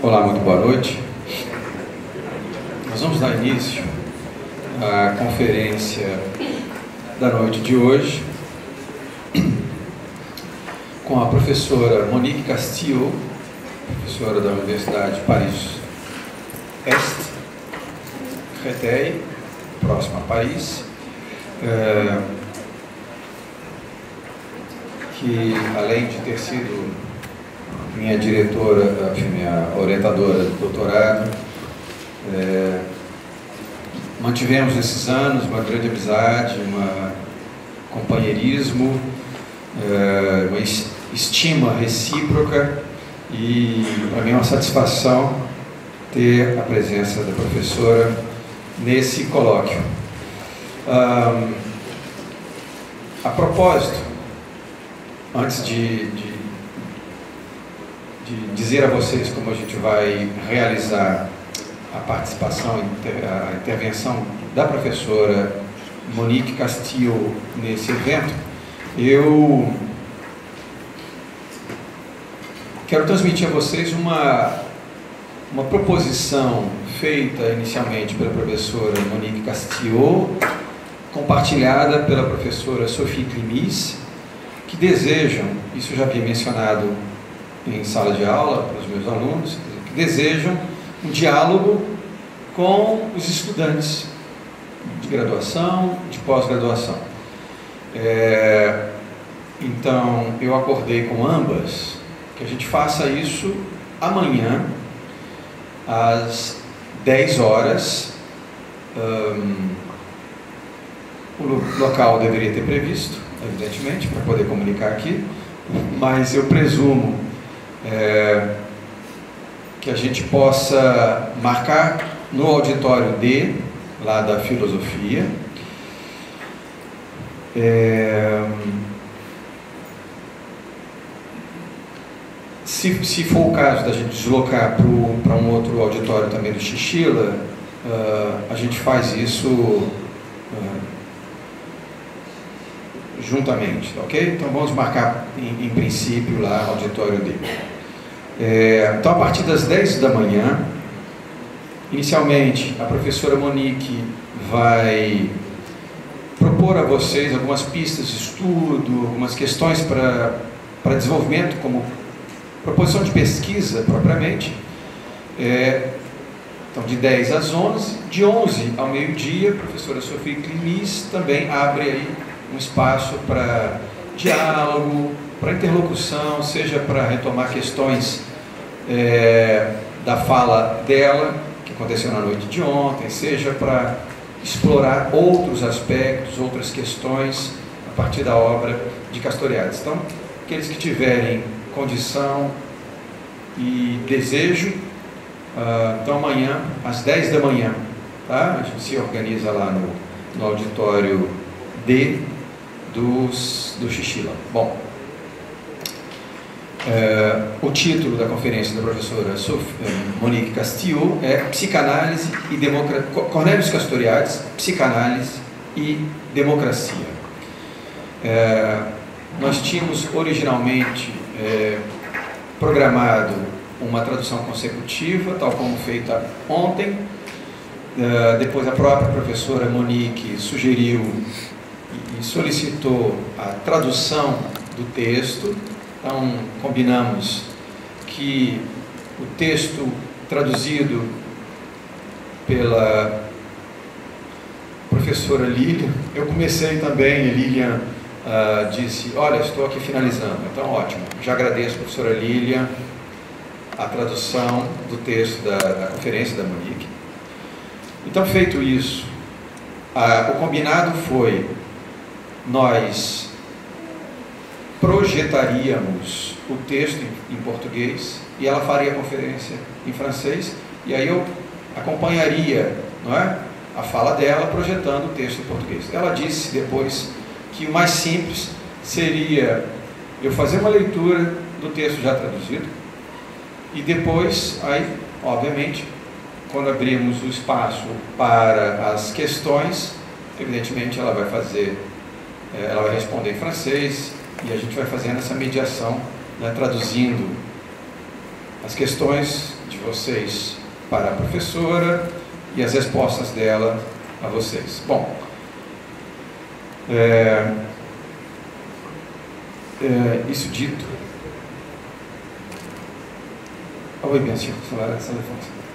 Olá, muito boa noite. Nós vamos dar início à conferência da noite de hoje com a professora Monique Castillo, professora da Universidade Paris-Est, Créteil, próxima a Paris, que além de ter sido minha diretora, minha orientadora de doutorado, mantivemos nesses anos uma grande amizade, um companheirismo, uma estima recíproca, e para mim é uma satisfação ter a presença da professora nesse colóquio. A propósito, antes de dizer a vocês como a gente vai realizar a participação, a intervenção da professora Monique Castillo nesse evento, eu quero transmitir a vocês uma proposição feita inicialmente pela professora Monique Castillo, compartilhada pela professora Sophie Climis, que desejam, isso eu já havia mencionado em sala de aula para os meus alunos, que desejam um diálogo com os estudantes de graduação, de pós-graduação. Então, eu acordei com ambas que a gente faça isso amanhã, às 10 horas. O local deveria ter previsto, evidentemente, para poder comunicar aqui, mas eu presumo que a gente possa marcar no auditório D, lá da filosofia. Se for o caso da gente deslocar para um outro auditório também do Chinchilla, a gente faz isso juntamente, ok? Então vamos marcar em princípio lá auditório D. Então a partir das 10 da manhã, inicialmente a professora Monique vai propor a vocês algumas pistas de estudo, algumas questões para desenvolvimento, como proposição de pesquisa propriamente. Então de 10 às 11, de 11 ao meio-dia, a professora Sophie Climis também abre aí um espaço para diálogo, para interlocução, seja para retomar questões da fala dela, que aconteceu na noite de ontem, seja para explorar outros aspectos, outras questões a partir da obra de Castoriadis. Então, aqueles que tiverem condição e desejo, então amanhã, às 10 da manhã, tá? A gente se organiza lá no auditório D do Chinchilla. Bom, o título da conferência da professora Monique Castillo é Psicanálise e Democracia, Cornelius Castoriadis, Psicanálise e Democracia. Nós tínhamos originalmente programado uma tradução consecutiva, tal como feita ontem. Depois a própria professora Monique sugeriu e solicitou a tradução do texto. Então, combinamos que o texto traduzido pela professora Lilian, eu comecei também, a Lilian disse, olha, estou aqui finalizando, então ótimo, já agradeço, professora Lilian, a tradução do texto da conferência da Monique. Então, feito isso, o combinado foi, nós projetaríamos o texto em português e ela faria a conferência em francês, e aí eu acompanharia, não é, a fala dela projetando o texto em português. Ela disse depois que o mais simples seria eu fazer uma leitura do texto já traduzido e depois, aí, obviamente, quando abrirmos o espaço para as questões, evidentemente ela vai responder em francês, e a gente vai fazendo essa mediação, né, traduzindo as questões de vocês para a professora e as respostas dela a vocês. Bom, isso dito, oi, bien sûr, ça le fonctionne.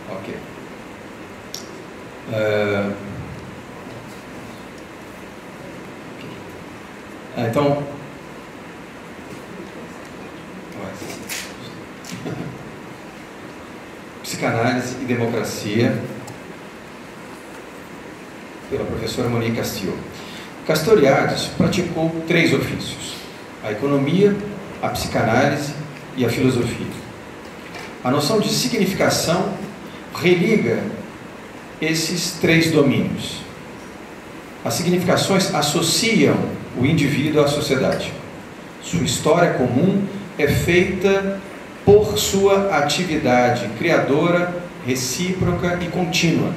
Ok. Então, Psicanálise e Democracia, pela professora Monique Castillo. Castoriadis praticou 3 ofícios: a economia, a psicanálise e a filosofia. A noção de significação religa esses 3 domínios. As significações associam o indivíduo à sociedade. Sua história comum é feita por sua atividade criadora, recíproca e contínua.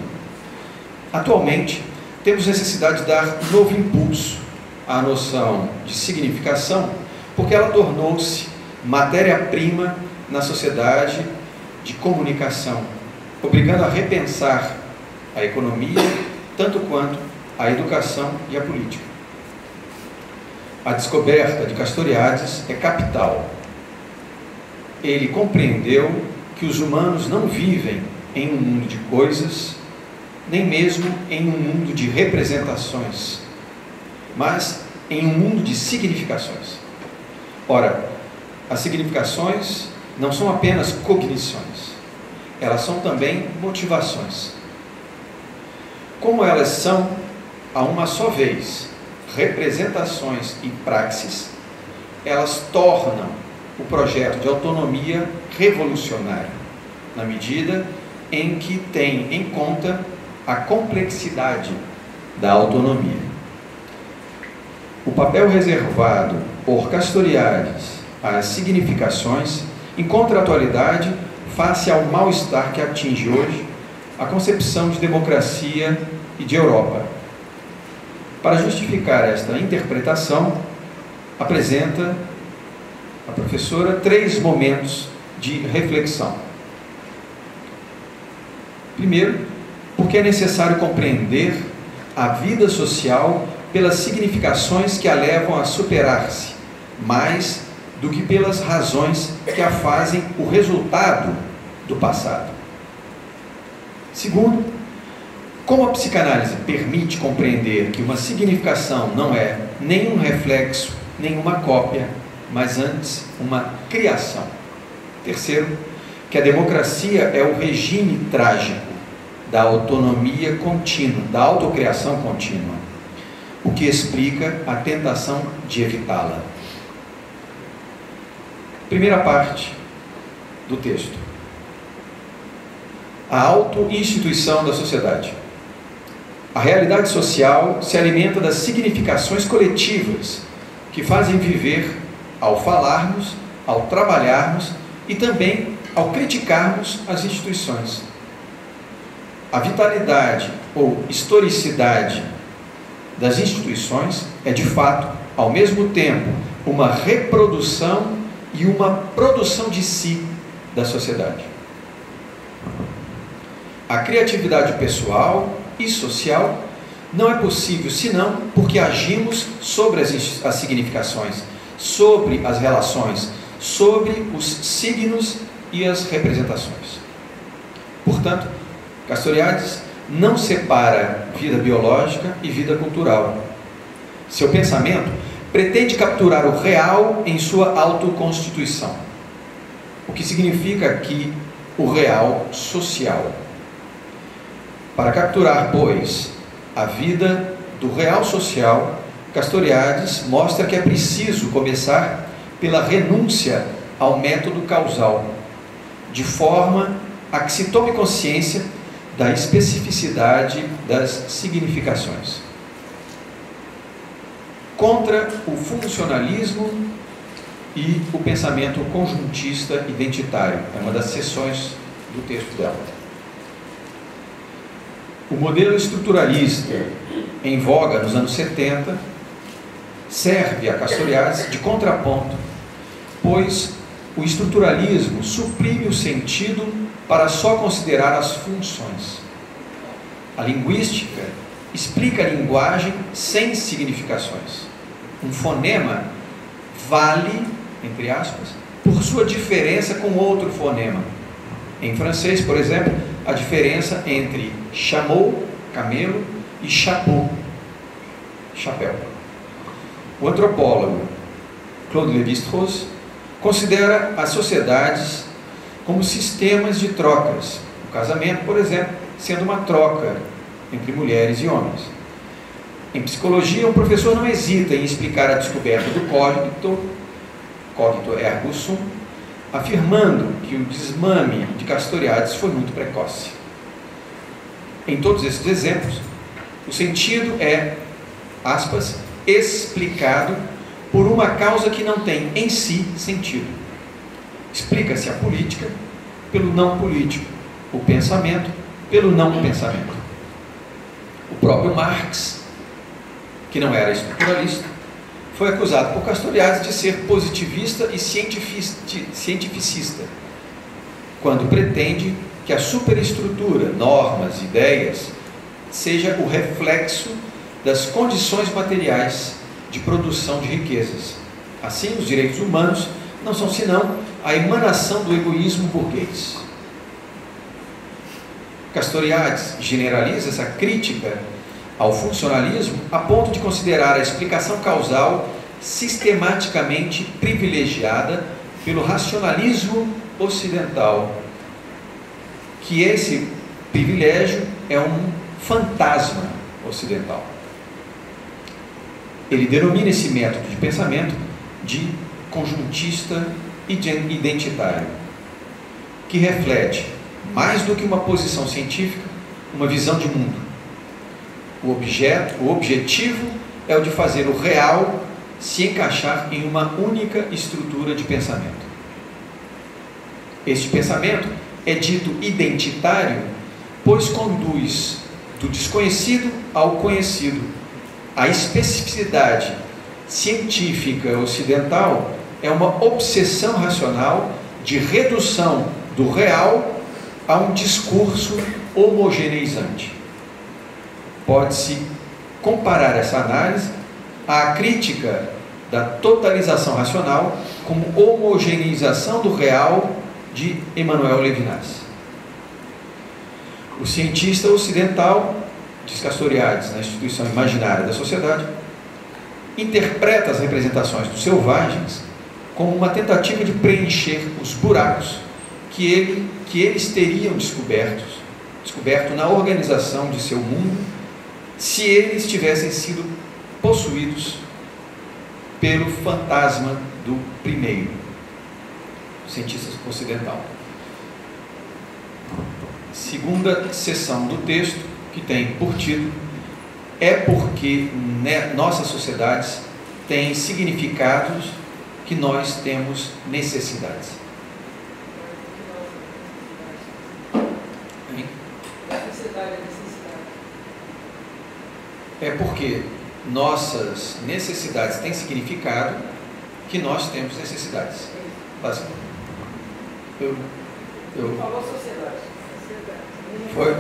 Atualmente, temos necessidade de dar novo impulso à noção de significação, porque ela tornou-se matéria-prima na sociedade de comunicação, obrigando a repensar a economia, tanto quanto a educação e a política. A descoberta de Castoriadis é capital. Ele compreendeu que os humanos não vivem em um mundo de coisas, nem mesmo em um mundo de representações, mas em um mundo de significações. Ora, as significações não são apenas cognições, elas são também motivações. Como elas são, a uma só vez, representações e praxes, elas tornam o projeto de autonomia revolucionário, na medida em que tem em conta a complexidade da autonomia. O papel reservado por Castoriadis às significações encontra atualidade face ao mal-estar que atinge hoje a concepção de democracia e de Europa. Para justificar esta interpretação, apresenta a professora 3 momentos de reflexão. Primeiro, porque é necessário compreender a vida social pelas significações que a levam a superar-se, mais do que pelas razões que a fazem o resultado do passado. Segundo, como a psicanálise permite compreender que uma significação não é nenhum reflexo, nenhuma cópia, mas antes uma criação. Terceiro, que a democracia é o regime trágico da autonomia contínua, da autocriação contínua, o que explica a tentação de evitá-la. Primeira parte do texto. A auto-instituição da sociedade. A realidade social se alimenta das significações coletivas que fazem viver ao falarmos, ao trabalharmos e também ao criticarmos as instituições. A vitalidade ou historicidade das instituições é, de fato, ao mesmo tempo, uma reprodução e uma produção de si da sociedade. A criatividade pessoal e social não é possível senão porque agimos sobre as significações, sobre as relações, sobre os signos e as representações. Portanto, Castoriadis não separa vida biológica e vida cultural. Seu pensamento pretende capturar o real em sua autoconstituição, o que significa aqui o real social. Para capturar, pois, a vida do real social, Castoriadis mostra que é preciso começar pela renúncia ao método causal, de forma a que se tome consciência da especificidade das significações. Contra o funcionalismo e o pensamento conjuntista identitário. É uma das seções do texto dela. O modelo estruturalista, em voga nos anos 70, serve a Castoriadis de contraponto, pois o estruturalismo suprime o sentido para só considerar as funções. A linguística explica a linguagem sem significações. Um fonema vale, entre aspas, por sua diferença com outro fonema. Em francês, por exemplo, a diferença entre chameau, camelo, e chapeau, chapéu. O antropólogo Claude Lévi-Strauss considera as sociedades como sistemas de trocas. O casamento, por exemplo, sendo uma troca entre mulheres e homens. Em psicologia, o professor não hesita em explicar a descoberta do cogito ergo sum, afirmando que o desmame de Castoriadis foi muito precoce. Em todos esses exemplos, o sentido é, aspas, explicado por uma causa que não tem em si sentido. Explica-se a política pelo não político, o pensamento pelo não pensamento. O próprio Marx, que não era estruturalista, foi acusado por Castoriadis de ser positivista e cientificista, quando pretende que a superestrutura, normas, ideias, seja o reflexo das condições materiais de produção de riquezas. Assim, os direitos humanos não são senão a emanação do egoísmo burguês. Castoriadis generaliza essa crítica ao funcionalismo a ponto de considerar a explicação causal sistematicamente privilegiada pelo racionalismo ocidental, que esse privilégio é um fantasma ocidental. Ele denomina esse método de pensamento de conjuntista identitário, que reflete, mais do que uma posição científica, uma visão de mundo. O objetivo é o de fazer o real se encaixar em uma única estrutura de pensamento. Este pensamento é dito identitário, pois conduz do desconhecido ao conhecido. A especificidade científica ocidental é uma obsessão racional de redução do real a um discurso homogeneizante. Pode-se comparar essa análise à crítica da totalização racional como homogeneização do real de Emmanuel Levinas. O cientista ocidental, diz Castoriadis, na instituição imaginária da sociedade, interpreta as representações dos selvagens como uma tentativa de preencher os buracos que eles teriam descoberto na organização de seu mundo, se eles tivessem sido possuídos pelo fantasma do primeiro, cientista ocidental. Segunda seção do texto, que tem por título, é porque nossas sociedades têm significados que nós temos necessidades. É porque nossas necessidades têm significado que nós temos necessidades. Basicamente. Falou sociedade. Foi?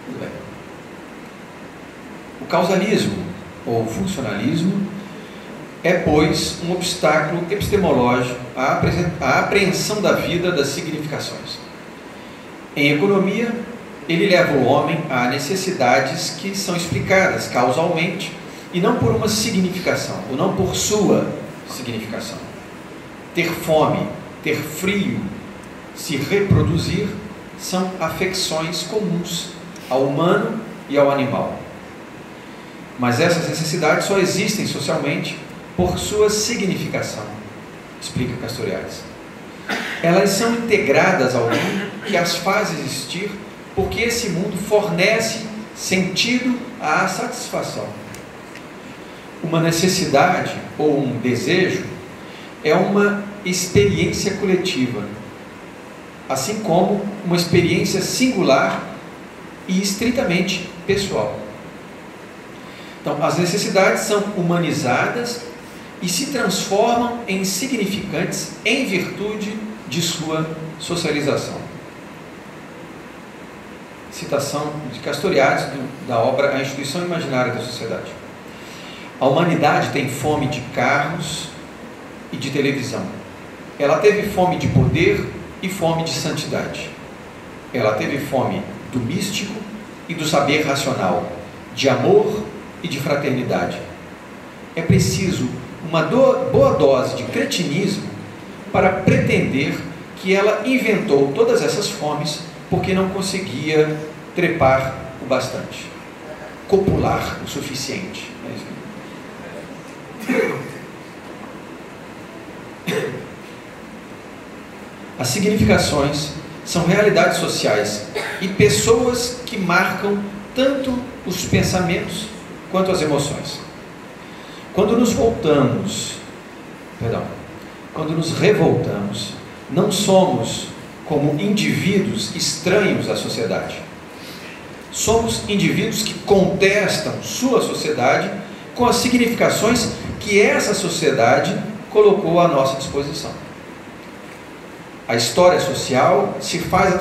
Tudo bem. O causalismo, ou funcionalismo, é, pois, um obstáculo epistemológico à apreensão da vida das significações. Em economia, ele leva o homem a necessidades que são explicadas causalmente e não por uma significação, ou não por sua significação. Ter fome, ter frio, se reproduzir, são afecções comuns ao humano e ao animal. Mas essas necessidades só existem socialmente por sua significação, explica Castoriadis. Elas são integradas ao mundo que as faz existir porque esse mundo fornece sentido à satisfação. Uma necessidade ou um desejo é uma experiência coletiva, assim como uma experiência singular e estritamente pessoal. Então, as necessidades são humanizadas e se transformam em significantes em virtude de sua socialização. Citação de Castoriadis, da obra A Instituição Imaginária da Sociedade. A humanidade tem fome de carros e de televisão. Ela teve fome de poder e fome de santidade. Ela teve fome do místico e do saber racional, de amor e de fraternidade. É preciso uma boa dose de cretinismo para pretender que ela inventou todas essas fomes porque não conseguia trepar o bastante, copular o suficiente. As significações são realidades sociais e pessoas que marcam tanto os pensamentos quanto as emoções. Quando nos revoltamos, não somos como indivíduos estranhos à sociedade. Somos indivíduos que contestam sua sociedade com as significações que essa sociedade colocou à nossa disposição. A história social se faz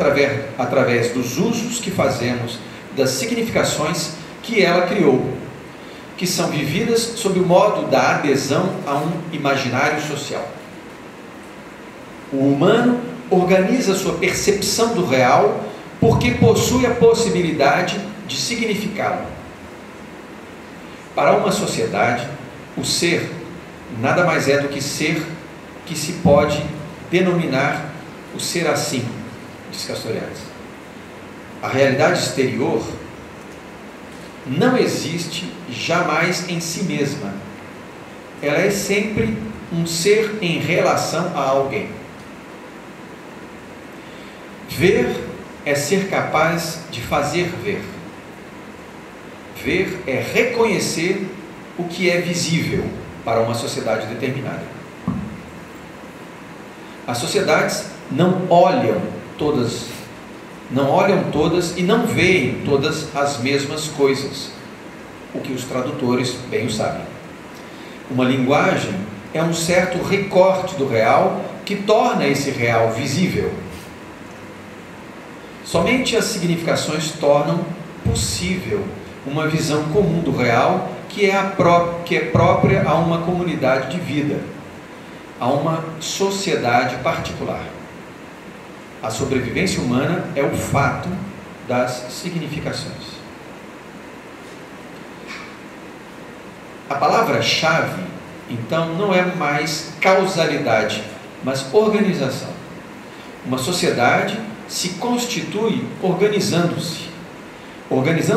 através dos usos que fazemos das significações que ela criou, que são vividas sob o modo da adesão a um imaginário social. O humano organiza sua percepção do real porque possui a possibilidade de significá-lo. Para uma sociedade, o ser nada mais é do que ser que se pode denominar o ser assim, diz Castoriadis. A realidade exterior não existe jamais em si mesma. Ela é sempre um ser em relação a alguém. Ver é ser capaz de fazer ver. Ver é reconhecer o que é visível para uma sociedade determinada. As sociedades não olham todas e não veem todas as mesmas coisas, o que os tradutores bem o sabem. Uma linguagem é um certo recorte do real que torna esse real visível. Somente as significações tornam possível uma visão comum do real que é própria a uma comunidade de vida, a uma sociedade particular. A sobrevivência humana é o fato das significações. A palavra-chave, então, não é mais causalidade, mas organização. Uma sociedade se constitui organizando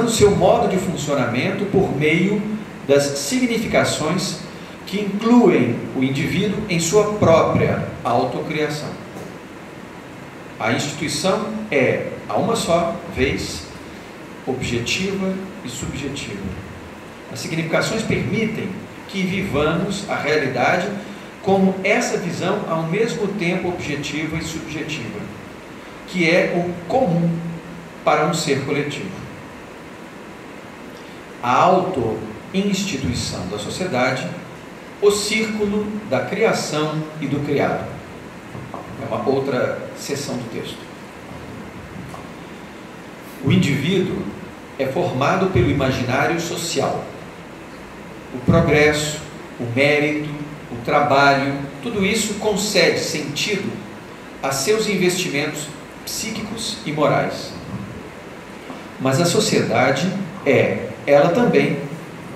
seu modo de funcionamento por meio das significações que incluem o indivíduo em sua própria autocriação. A instituição é, a uma só vez, objetiva e subjetiva. As significações permitem que vivamos a realidade como essa visão ao mesmo tempo objetiva e subjetiva, que é o comum para um ser coletivo. A auto-instituição da sociedade, o círculo da criação e do criado. É uma outra seção do texto. O indivíduo é formado pelo imaginário social. O progresso, o mérito, o trabalho, tudo isso concede sentido a seus investimentos psíquicos e morais. Mas a sociedade é, ela também,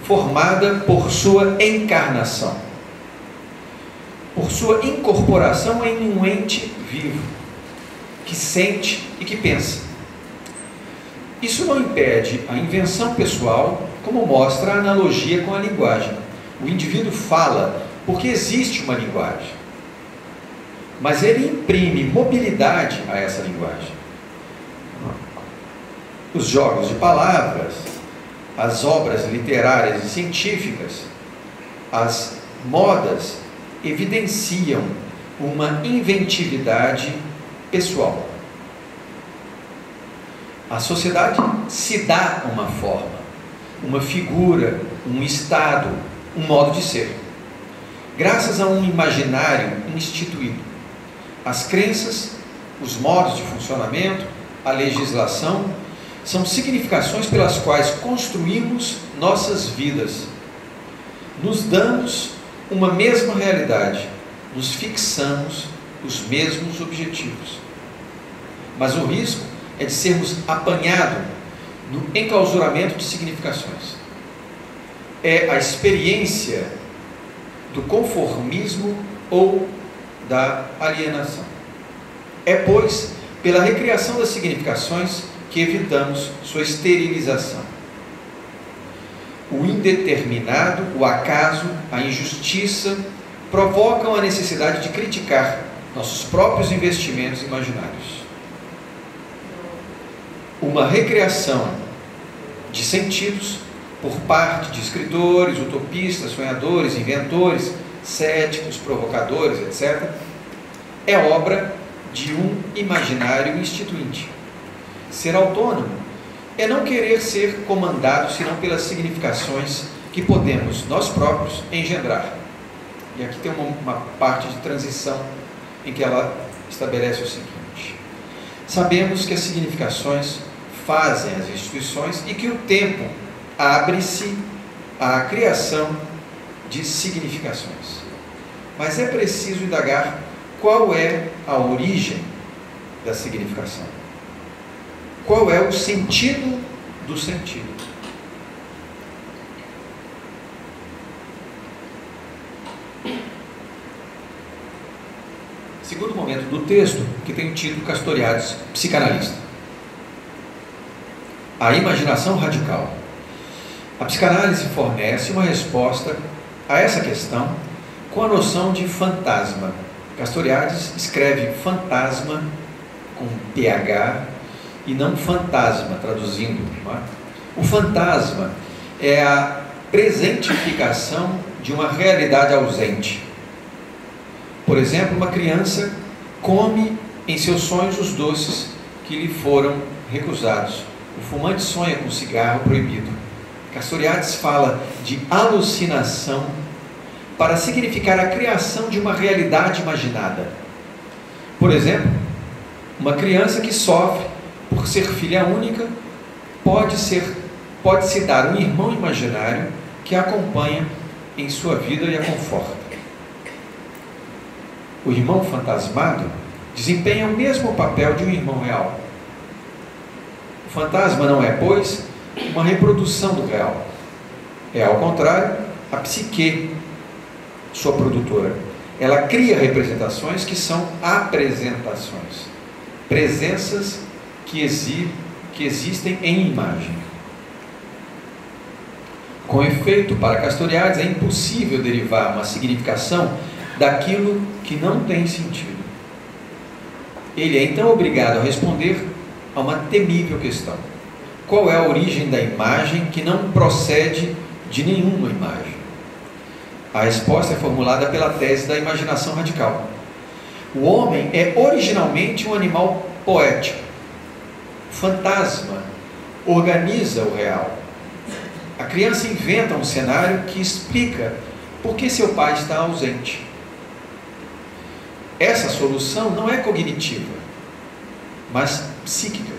formada por sua encarnação, por sua incorporação em um ente vivo, que sente e que pensa. Isso não impede a invenção pessoal, como mostra a analogia com a linguagem. O indivíduo fala porque existe uma linguagem, mas ele imprime mobilidade a essa linguagem. Os jogos de palavras, as obras literárias e científicas, as modas evidenciam uma inventividade pessoal. A sociedade se dá uma forma, uma figura, um estado, um modo de ser. graças a um imaginário instituído. As crenças, os modos de funcionamento, a legislação, são significações pelas quais construímos nossas vidas. Nos damos uma mesma realidade, nos fixamos os mesmos objetivos. Mas o risco é de sermos apanhados no enclausuramento de significações. É a experiência do conformismo ou da alienação. É, pois, pela recriação das significações que evitamos sua esterilização. O indeterminado, o acaso, a injustiça provocam a necessidade de criticar nossos próprios investimentos imaginários. Uma recriação de sentidos por parte de escritores, utopistas, sonhadores, inventores, céticos, provocadores, etc., é obra de um imaginário instituinte. Ser autônomo é não querer ser comandado senão pelas significações que podemos nós próprios engendrar. E aqui tem uma parte de transição em que ela estabelece o seguinte: sabemos que as significações fazem as instituições e que o tempo abre-se à criação de significações. Mas é preciso indagar qual é a origem da significação. Qual é o sentido do sentido? Segundo momento do texto, que tem o título Castoriadis, psicanalista. A imaginação radical. A psicanálise fornece uma resposta a essa questão com a noção de fantasma. Castoriadis escreve fantasma com PH e não fantasma, traduzindo. Não é? O fantasma é a presentificação de uma realidade ausente. Por exemplo, uma criança come em seus sonhos os doces que lhe foram recusados. O fumante sonha com cigarro proibido. Castoriadis fala de alucinação para significar a criação de uma realidade imaginada. Por exemplo, uma criança que sofre por ser filha única pode-se dar um irmão imaginário que a acompanha em sua vida e a conforta. O irmão fantasmado desempenha o mesmo papel de um irmão real. O fantasma não é, pois, uma reprodução do real. É, ao contrário, a psique, sua produtora. Ela cria representações que são apresentações, presenças que existem em imagem. Com efeito, para Castoriadis é impossível derivar uma significação daquilo que não tem sentido. Ele é então obrigado a responder a uma temível questão: qual é a origem da imagem que não procede de nenhuma imagem? A resposta é formulada pela tese da imaginação radical. O homem é originalmente um animal poético. Fantasma organiza o real. A criança inventa um cenário que explica por que seu pai está ausente. Essa solução não é cognitiva, mas psíquica.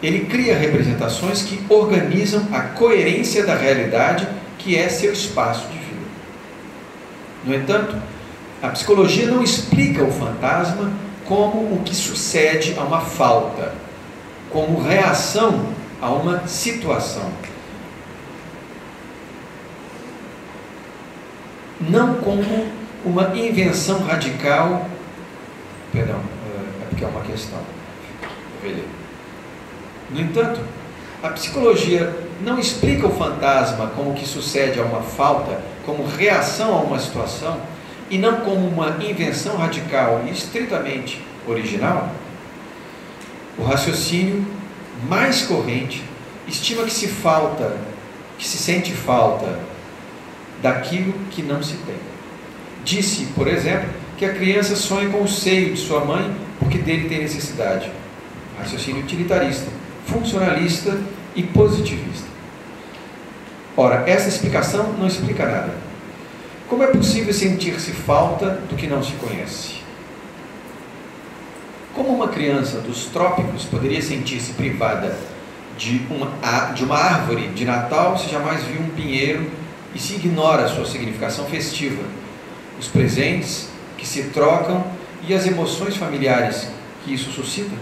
Ele cria representações que organizam a coerência da realidade, que é seu espaço de vida. No entanto, a psicologia não explica o fantasma como o que sucede a uma falta, como reação a uma situação. Não como uma invenção radical. Perdão, é porque é uma questão. Vou ler. No entanto, a psicologia não explica o fantasma como o que sucede a uma falta, como reação a uma situação, e não como uma invenção radical e estritamente original. O raciocínio mais corrente estima que se sente falta daquilo que não se tem. Disse, por exemplo, que a criança sonha com o seio de sua mãe porque dele tem necessidade. Raciocínio utilitarista, funcionalista e positivista. Ora, essa explicação não explica nada. Como é possível sentir-se falta do que não se conhece? Como uma criança dos trópicos poderia sentir-se privada de uma árvore de Natal se jamais viu um pinheiro e se ignora a sua significação festiva, os presentes que se trocam e as emoções familiares que isso suscita?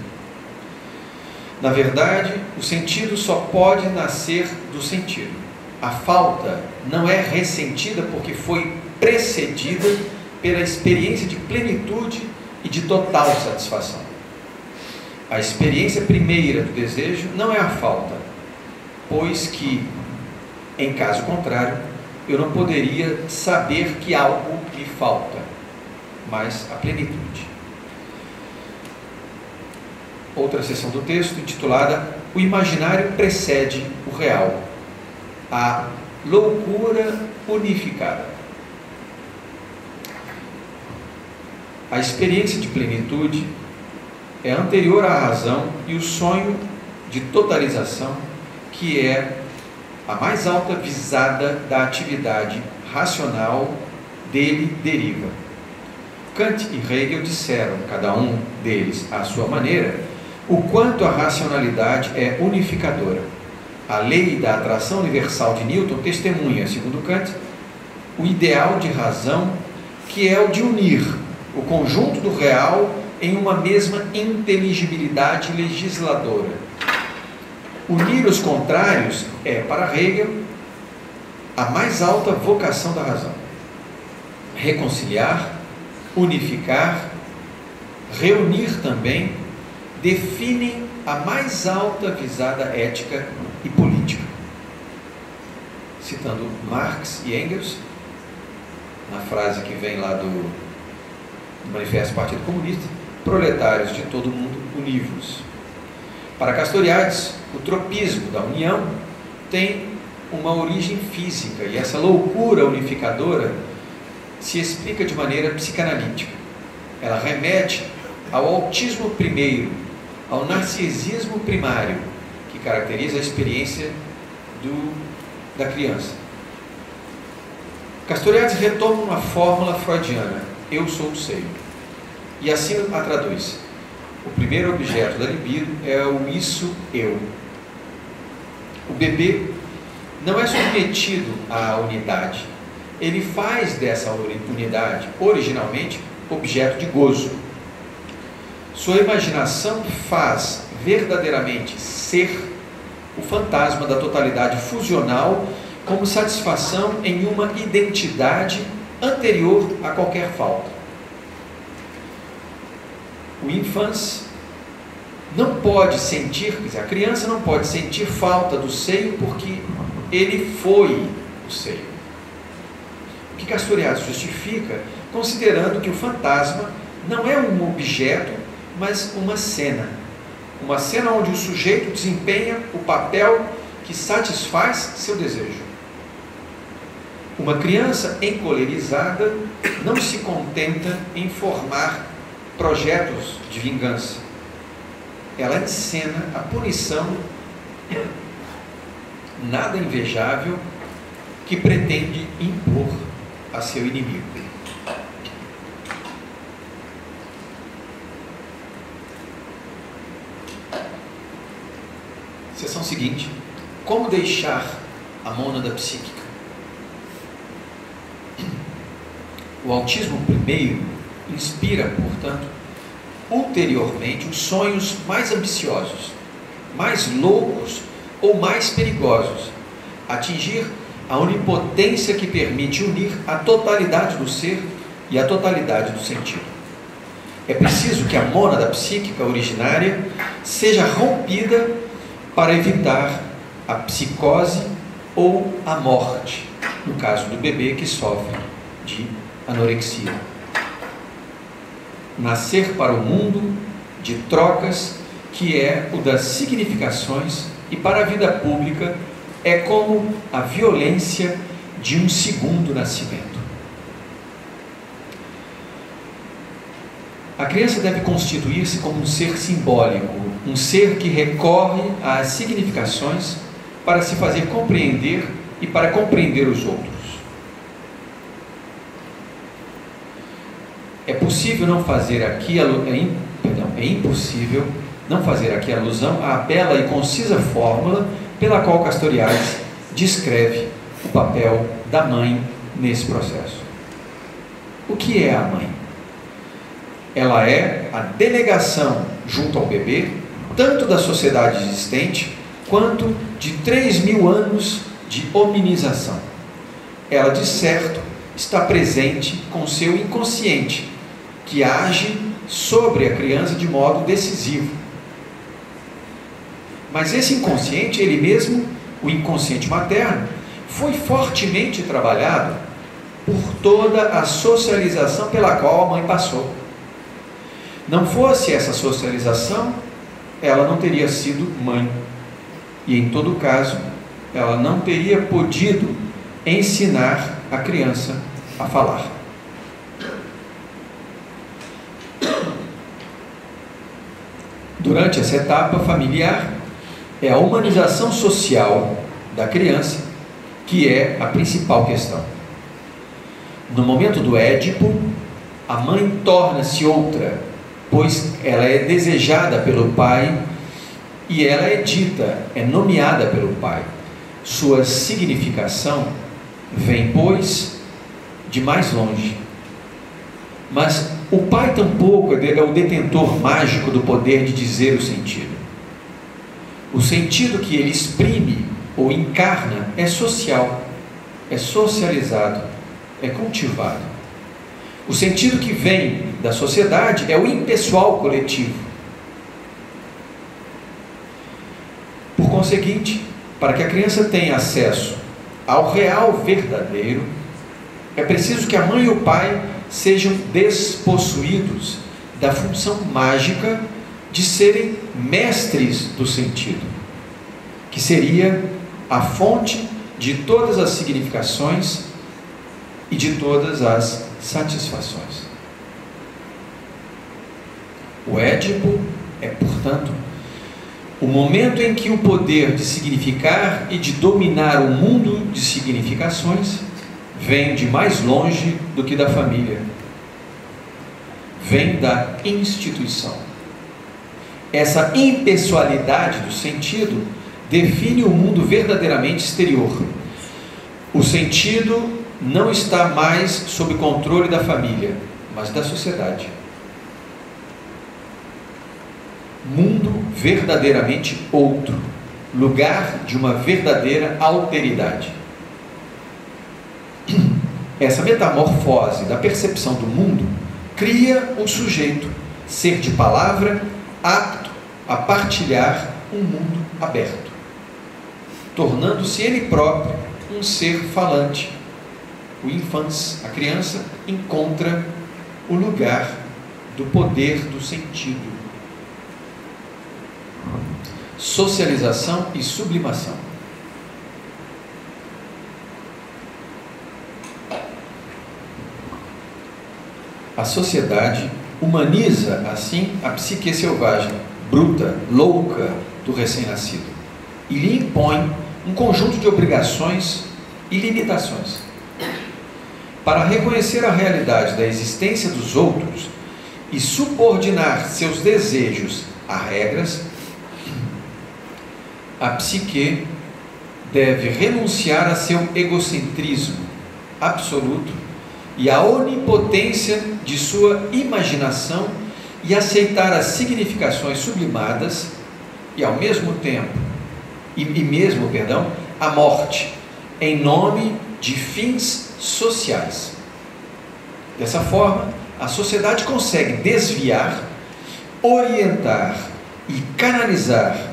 Na verdade, o sentido só pode nascer do sentido. A falta não é ressentida porque foi precedida pela experiência de plenitude e de total satisfação. A experiência primeira do desejo não é a falta, pois que, em caso contrário, eu não poderia saber que algo me falta, mas a plenitude. Outra seção do texto, intitulada O Imaginário Precede o Real, a loucura unificada. A experiência de plenitude é anterior à razão e o sonho de totalização, que é a mais alta visada da atividade racional, dele deriva. Kant e Hegel disseram, cada um deles à sua maneira, o quanto a racionalidade é unificadora. A lei da atração universal de Newton testemunha, segundo Kant, o ideal de razão, que é o de unir o conjunto do real em uma mesma inteligibilidade legisladora. Unir os contrários é, para Hegel, a mais alta vocação da razão. Reconciliar, unificar, reunir também, definem a mais alta visada ética e política. Citando Marx e Engels, na frase que vem lá do Manifesto do Partido Comunista, proletários de todo mundo, univos. Para Castoriadis, o tropismo da união tem uma origem física, e essa loucura unificadora se explica de maneira psicanalítica. Ela remete ao autismo primeiro, ao narcisismo primário, que caracteriza a experiência da criança. Castoriadis retoma uma fórmula freudiana, eu sou o seio, e assim a traduz. O primeiro objeto da libido é o isso, eu. O bebê não é submetido à unidade, ele faz dessa unidade, originalmente, objeto de gozo. Sua imaginação faz verdadeiramente ser o fantasma da totalidade fusional como satisfação em uma identidade anterior a qualquer falta. O infans não pode sentir, quer dizer, a criança não pode sentir falta do seio porque ele foi o seio. O que Castoriadis justifica considerando que o fantasma não é um objeto, mas uma cena onde o sujeito desempenha o papel que satisfaz seu desejo. Uma criança encolerizada não se contenta em formar projetos de vingança. Ela encena a punição nada invejável que pretende impor a seu inimigo. Seção seguinte: como deixar a mônada psíquica? O autismo primeiro inspira, portanto, ulteriormente os sonhos mais ambiciosos, mais loucos ou mais perigosos, atingir a onipotência que permite unir a totalidade do ser e a totalidade do sentido. É preciso que a mônada psíquica originária seja rompida para evitar a psicose ou a morte, no caso do bebê que sofre de anorexia. Nascer para o mundo de trocas, que é o das significações, e para a vida pública é como a violência de um segundo nascimento. A criança deve constituir-se como um ser simbólico, um ser que recorre às significações para se fazer compreender e para compreender os outros. É possível não fazer aqui é impossível não fazer aqui alusão à bela e concisa fórmula pela qual Castoriadis descreve o papel da mãe nesse processo. O que é a mãe? Ela é a delegação junto ao bebê, tanto da sociedade existente, quanto de 3.000 anos de hominização. Ela, de certo, está presente com seu inconsciente, que age sobre a criança de modo decisivo. Mas esse inconsciente, ele mesmo, o inconsciente materno, foi fortemente trabalhado por toda a socialização pela qual a mãe passou. Não fosse essa socialização, ela não teria sido mãe. E, em todo caso, ela não teria podido ensinar a criança a falar. Durante essa etapa familiar, é a humanização social da criança que é a principal questão. No momento do Édipo, a mãe torna-se outra, pois ela é desejada pelo pai e ela é dita, é nomeada pelo pai. Sua significação vem, pois, de mais longe. Mas o pai tampouco é o detentor mágico do poder de dizer o sentido. O sentido que ele exprime ou encarna é social, é socializado, é cultivado. O sentido que vem da sociedade é o impessoal coletivo. Por conseguinte, para que a criança tenha acesso ao real verdadeiro, é preciso que a mãe e o pai sejam despossuídos da função mágica de serem mestres do sentido, que seria a fonte de todas as significações e de todas as satisfações. O Édipo é, portanto, o momento em que o poder de significar e de dominar o mundo de significações vem de mais longe do que da família, vem da instituição. Essa impessoalidade do sentido define o mundo verdadeiramente exterior. O sentido não está mais sob controle da família, mas da sociedade. Mundo verdadeiramente outro, lugar de uma verdadeira alteridade. Essa metamorfose da percepção do mundo cria um sujeito, ser de palavra, apto a partilhar um mundo aberto, tornando-se ele próprio um ser falante. O infans, a criança, encontra o lugar do poder do sentido. Socialização e sublimação. A sociedade humaniza, assim, a psique selvagem, bruta, louca do recém-nascido, e lhe impõe um conjunto de obrigações e limitações. Para reconhecer a realidade da existência dos outros e subordinar seus desejos a regras, a psique deve renunciar a seu egocentrismo absoluto e à onipotência de sua imaginação e aceitar as significações sublimadas e ao mesmo tempo, a morte em nome de fins sociais. Dessa forma, a sociedade consegue desviar, orientar e canalizar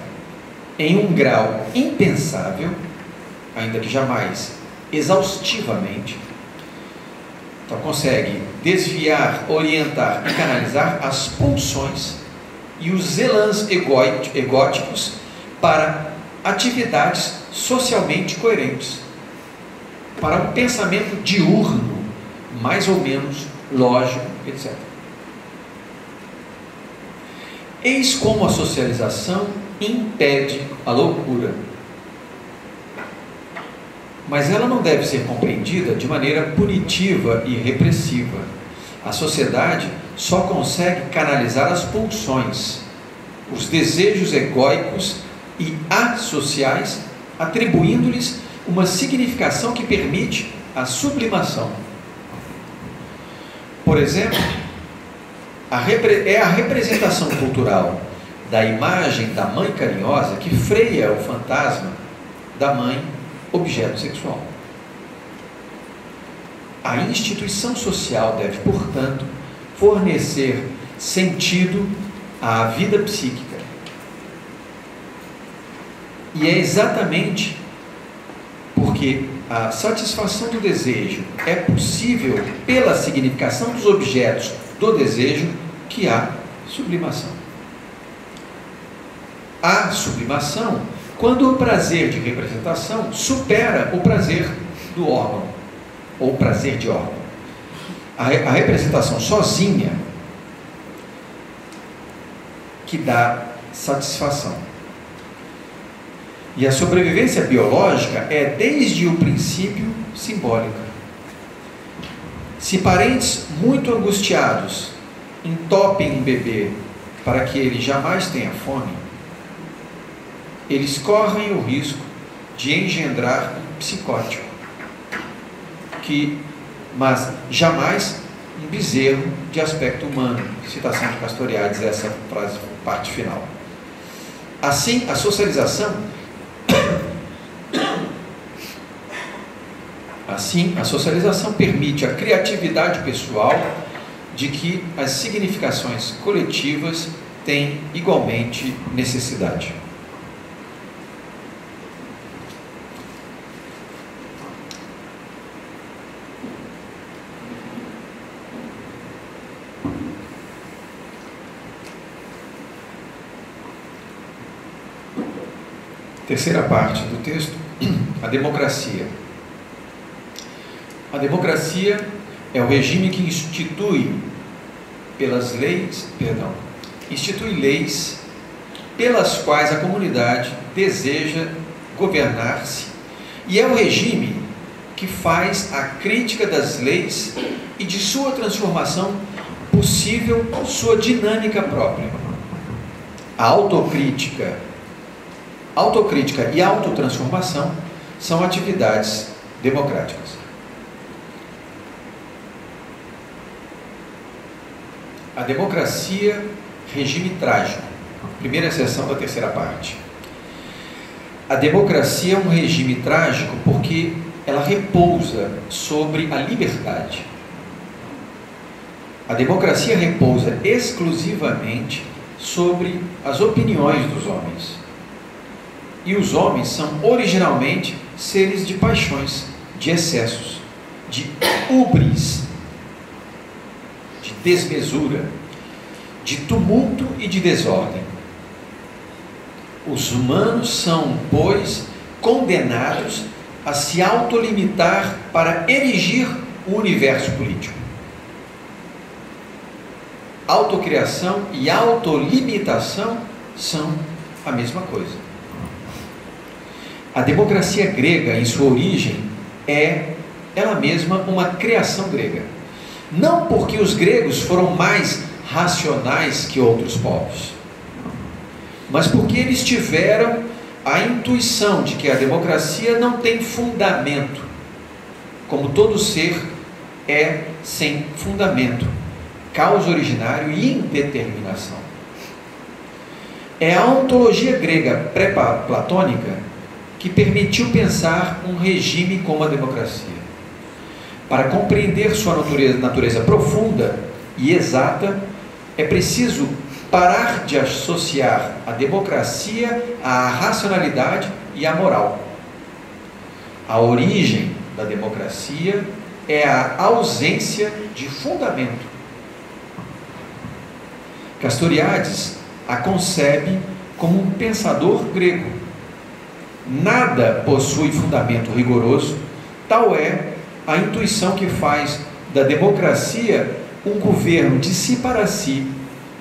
em um grau impensável, ainda que jamais exaustivamente. Então consegue desviar, orientar e canalizar as pulsões e os elãs egóticos para atividades socialmente coerentes, para um pensamento diurno, mais ou menos lógico, etc. Eis como a socialização impede a loucura. Mas ela não deve ser compreendida de maneira punitiva e repressiva. A sociedade só consegue canalizar as pulsões, os desejos egóicos e associais, atribuindo-lhes uma significação que permite a sublimação. Por exemplo, é a representação cultural da imagem da mãe carinhosa que freia o fantasma da mãe objeto sexual. A instituição social deve, portanto, fornecer sentido à vida psíquica. E é exatamente porque a satisfação do desejo é possível pela significação dos objetos do desejo que há sublimação. Há sublimação quando o prazer de representação supera o prazer do órgão, ou prazer de órgão. A representação sozinha que dá satisfação. E a sobrevivência biológica é, desde o princípio, simbólica. Se parentes muito angustiados entopem um bebê para que ele jamais tenha fome, eles correm o risco de engendrar um psicótico, mas jamais um bezerro de aspecto humano. Citação de Castoriadis, essa frase, parte final. Assim, a socialização permite a criatividade pessoal de que as significações coletivas têm igualmente necessidade. Terceira parte do texto, a democracia. A democracia é o regime que institui leis pelas quais a comunidade deseja governar-se, e é o regime que faz a crítica das leis e de sua transformação possível sua dinâmica própria. A autocrítica e autotransformação são atividades democráticas. A democracia, regime trágico. Primeira seção da terceira parte. A democracia é um regime trágico porque ela repousa sobre a liberdade. A democracia repousa exclusivamente sobre as opiniões dos homens. E os homens são originalmente seres de paixões, de excessos, de ubris, de desmesura, de tumulto e de desordem. Os humanos são, pois, condenados a se autolimitar para erigir o universo político. Autocriação e autolimitação são a mesma coisa. A democracia grega, em sua origem, é ela mesma uma criação grega. Não porque os gregos foram mais racionais que outros povos, mas porque eles tiveram a intuição de que a democracia não tem fundamento, como todo ser é sem fundamento, causa originário e indeterminação. É a ontologia grega pré-platônica que permitiu pensar um regime como a democracia. Para compreender sua natureza profunda e exata, é preciso parar de associar a democracia à racionalidade e à moral. A origem da democracia é a ausência de fundamento. Castoriadis a concebe como um pensador grego. Nada possui fundamento rigoroso, tal é a intuição que faz da democracia um governo de si para si,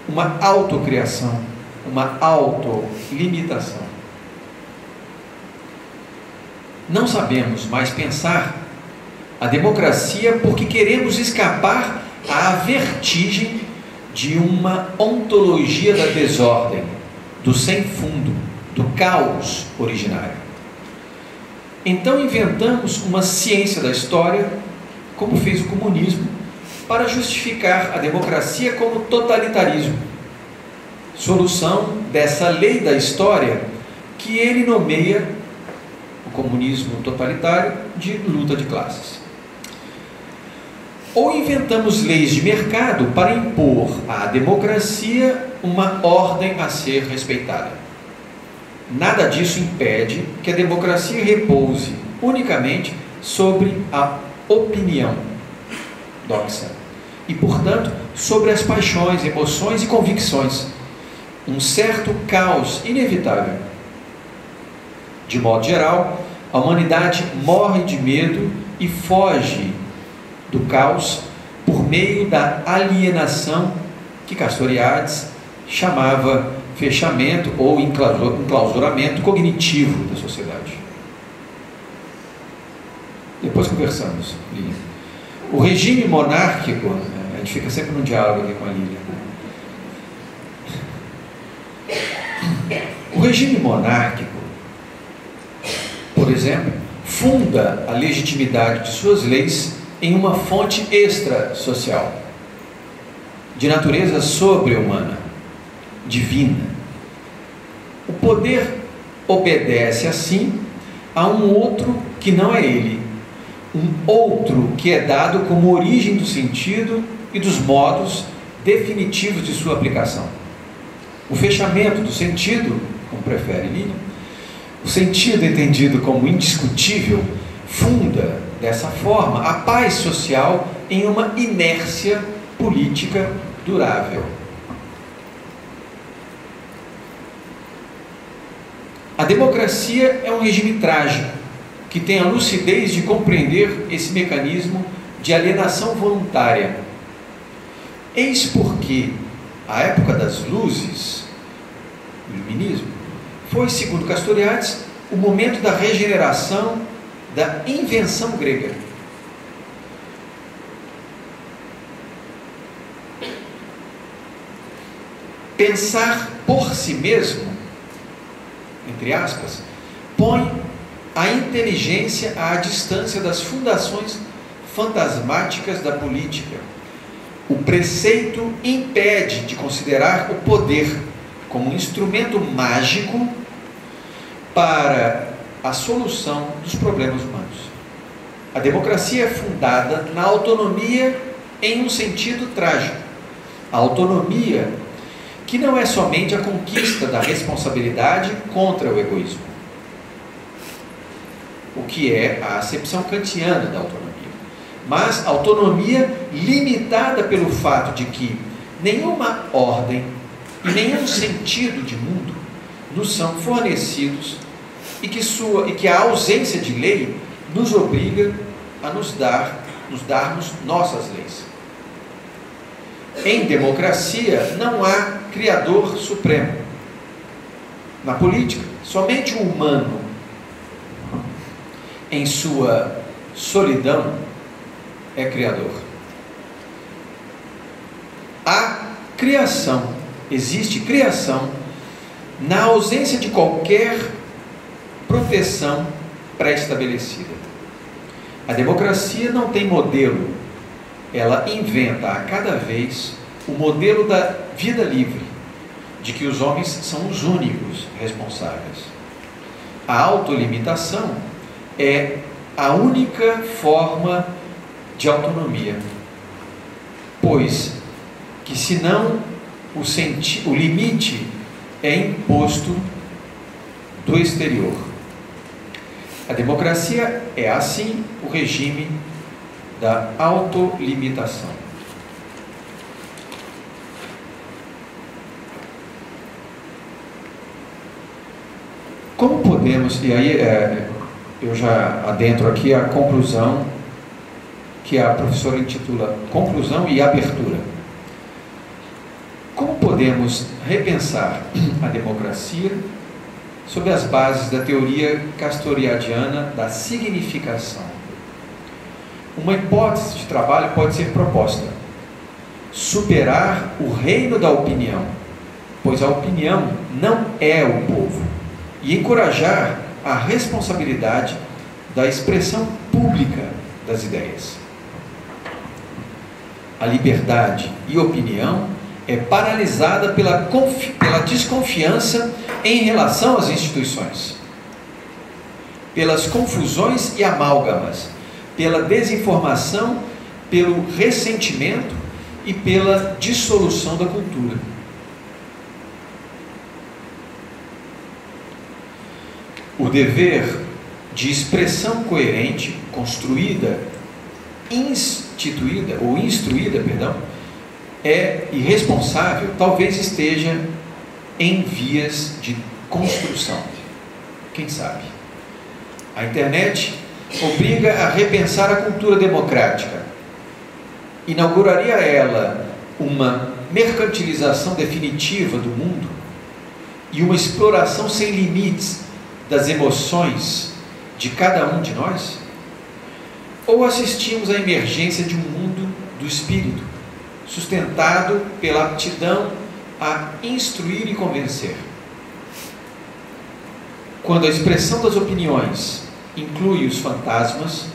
uma autocriação, uma autolimitação. Não sabemos mais pensar a democracia porque queremos escapar à vertigem de uma ontologia da desordem, do sem fundo, do caos originário. Então inventamos uma ciência da história, como fez o comunismo, para justificar a democracia como totalitarismo, solução dessa lei da história que ele nomeia, o comunismo totalitário, de luta de classes. Ou inventamos leis de mercado para impor à democracia uma ordem a ser respeitada. Nada disso impede que a democracia repouse unicamente sobre a opinião, doxa, e, portanto, sobre as paixões, emoções e convicções. Um certo caos inevitável. De modo geral, a humanidade morre de medo e foge do caos por meio da alienação que Castoriadis chamava fechamento ou enclausuramento cognitivo da sociedade. Depois conversamos, Lília. O regime monárquico, a gente fica sempre num diálogo aqui com a Lília. O regime monárquico, por exemplo, funda a legitimidade de suas leis em uma fonte extra-social, de natureza sobre-humana, divina. O poder obedece, assim, a um outro que não é ele, um outro que é dado como origem do sentido e dos modos definitivos de sua aplicação. O fechamento do sentido, como prefere Lília, o sentido entendido como indiscutível, funda, dessa forma, a paz social em uma inércia política durável. A democracia é um regime trágico, que tem a lucidez de compreender esse mecanismo de alienação voluntária. Eis porque a época das luzes, o iluminismo, foi, segundo Castoriadis, o momento da regeneração, da invenção grega. Pensar por si mesmo, entre aspas, põe a inteligência à distância das fundações fantasmáticas da política. O preceito impede de considerar o poder como um instrumento mágico para a solução dos problemas humanos. A democracia é fundada na autonomia em um sentido trágico. A autonomia que não é somente a conquista da responsabilidade contra o egoísmo, o que é a acepção kantiana da autonomia, mas autonomia limitada pelo fato de que nenhuma ordem e nenhum sentido de mundo nos são fornecidos e que a ausência de lei nos obriga a nos darmos nossas leis. Em democracia não há criador supremo. Na política, somente o humano, em sua solidão, é criador. Há criação, existe criação na ausência de qualquer proteção pré-estabelecida. A democracia não tem modelo, ela inventa a cada vez o modelo da vida livre, de que os homens são os únicos responsáveis. A autolimitação é a única forma de autonomia, pois que senão o limite é imposto do exterior. A democracia é, assim, o regime da autolimitação. Como podemos, e aí eu já adentro aqui a conclusão, que a professora intitula Conclusão e Abertura. Como podemos repensar a democracia sob as bases da teoria castoriadiana da significação? Uma hipótese de trabalho pode ser proposta. superar o reino da opinião, pois a opinião não é o povo, e encorajar a responsabilidade da expressão pública das ideias. A liberdade e opinião é paralisada pela desconfiança em relação às instituições, pelas confusões e amálgamas, pela desinformação, pelo ressentimento e pela dissolução da cultura. O dever de expressão coerente, construída, instituída ou instruída, é irresponsável, talvez esteja em vias de construção. Quem sabe? A internet obriga a repensar a cultura democrática. Inauguraria ela uma mercantilização definitiva do mundo e uma exploração sem limites das emoções de cada um de nós? Ou assistimos à emergência de um mundo do espírito, sustentado pela aptidão a instruir e convencer? Quando a expressão das opiniões inclui os fantasmas,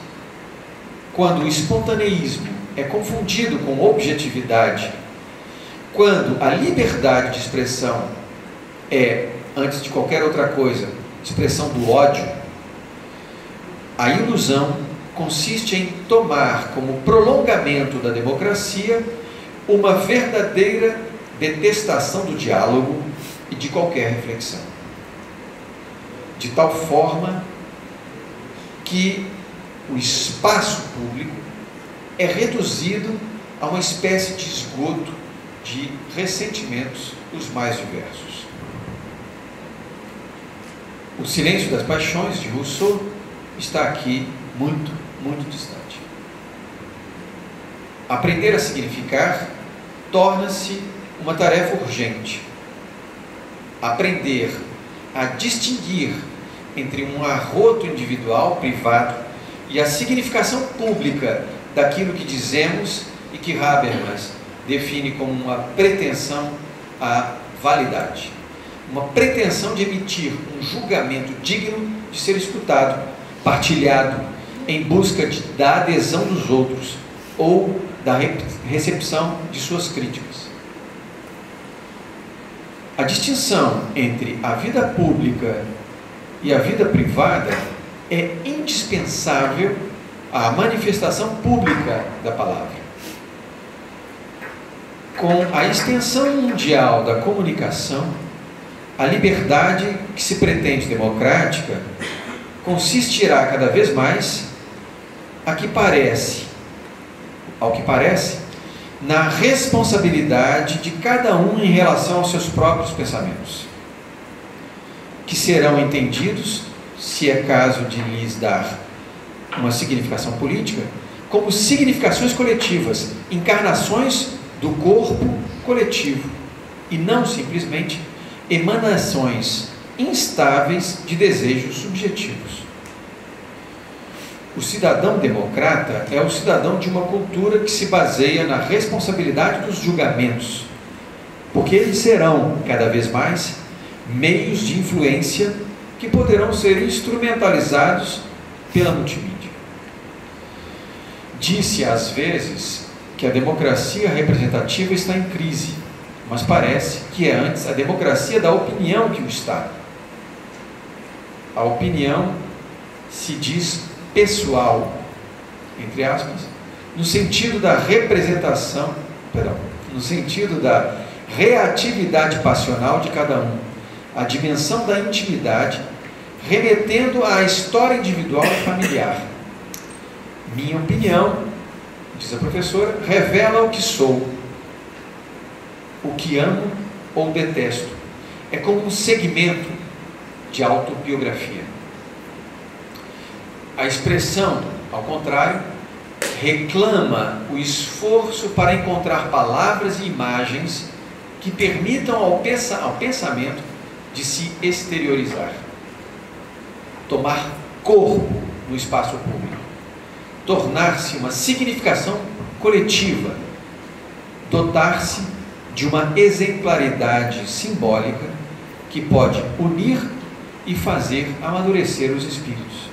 quando o espontaneísmo é confundido com objetividade, quando a liberdade de expressão é, antes de qualquer outra coisa, expressão do ódio, a ilusão consiste em tomar como prolongamento da democracia uma verdadeira detestação do diálogo e de qualquer reflexão, de tal forma que o espaço público é reduzido a uma espécie de esgoto de ressentimentos os mais diversos. O silêncio das paixões, de Rousseau, está aqui muito, muito distante. Aprender a significar torna-se uma tarefa urgente. Aprender a distinguir entre um arroto individual, privado, e a significação pública daquilo que dizemos e que Habermas define como uma pretensão à validade. Uma pretensão de emitir um julgamento digno de ser escutado, partilhado, em busca da adesão dos outros ou da recepção de suas críticas. A distinção entre a vida pública e a vida privada é indispensável à manifestação pública da palavra. Com a extensão mundial da comunicação, a liberdade que se pretende democrática consistirá cada vez mais, ao que parece, na responsabilidade de cada um em relação aos seus próprios pensamentos, que serão entendidos, se é caso de lhes dar uma significação política, como significações coletivas, encarnações do corpo coletivo, e não simplesmente emanações instáveis de desejos subjetivos. O cidadão democrata é o cidadão de uma cultura que se baseia na responsabilidade dos julgamentos, porque eles serão, cada vez mais, meios de influência que poderão ser instrumentalizados pela multimídia. Disse às vezes que a democracia representativa está em crise, mas parece que é antes a democracia da opinião que o está. A opinião se diz pessoal, entre aspas, no sentido da representação, no sentido da reatividade passional de cada um, a dimensão da intimidade, remetendo à história individual e familiar. Minha opinião, diz a professora, revela o que sou, o que amo ou detesto. É como um segmento de autobiografia. A expressão, ao contrário, reclama o esforço para encontrar palavras e imagens que permitam ao pensamento de se exteriorizar, tomar corpo no espaço público, tornar-se uma significação coletiva dotar-se de uma exemplaridade simbólica que pode unir e fazer amadurecer os espíritos.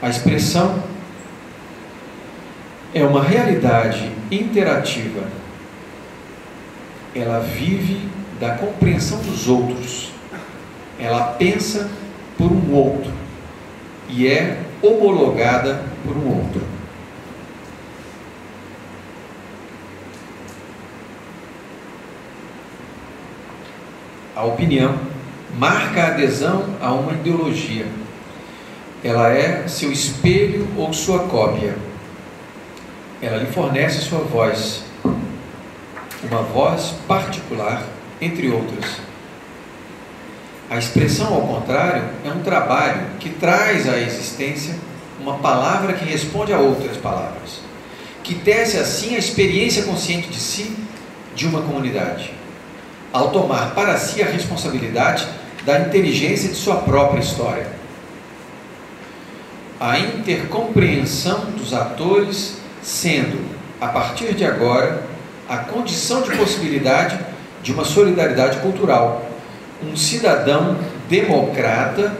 A expressão é uma realidade interativa. Ela vive da compreensão dos outros. Ela pensa por um outro e é homologada por um outro. A opinião marca a adesão a uma ideologia. Ela é seu espelho ou sua cópia. Ela lhe fornece sua voz, uma voz particular, entre outras. A expressão, ao contrário, é um trabalho que traz à existência uma palavra que responde a outras palavras, que tece assim a experiência consciente de si de uma comunidade, ao tomar para si a responsabilidade da inteligência de sua própria história. A intercompreensão dos atores sendo, a partir de agora, a condição de possibilidade de uma solidariedade cultural. Um cidadão democrata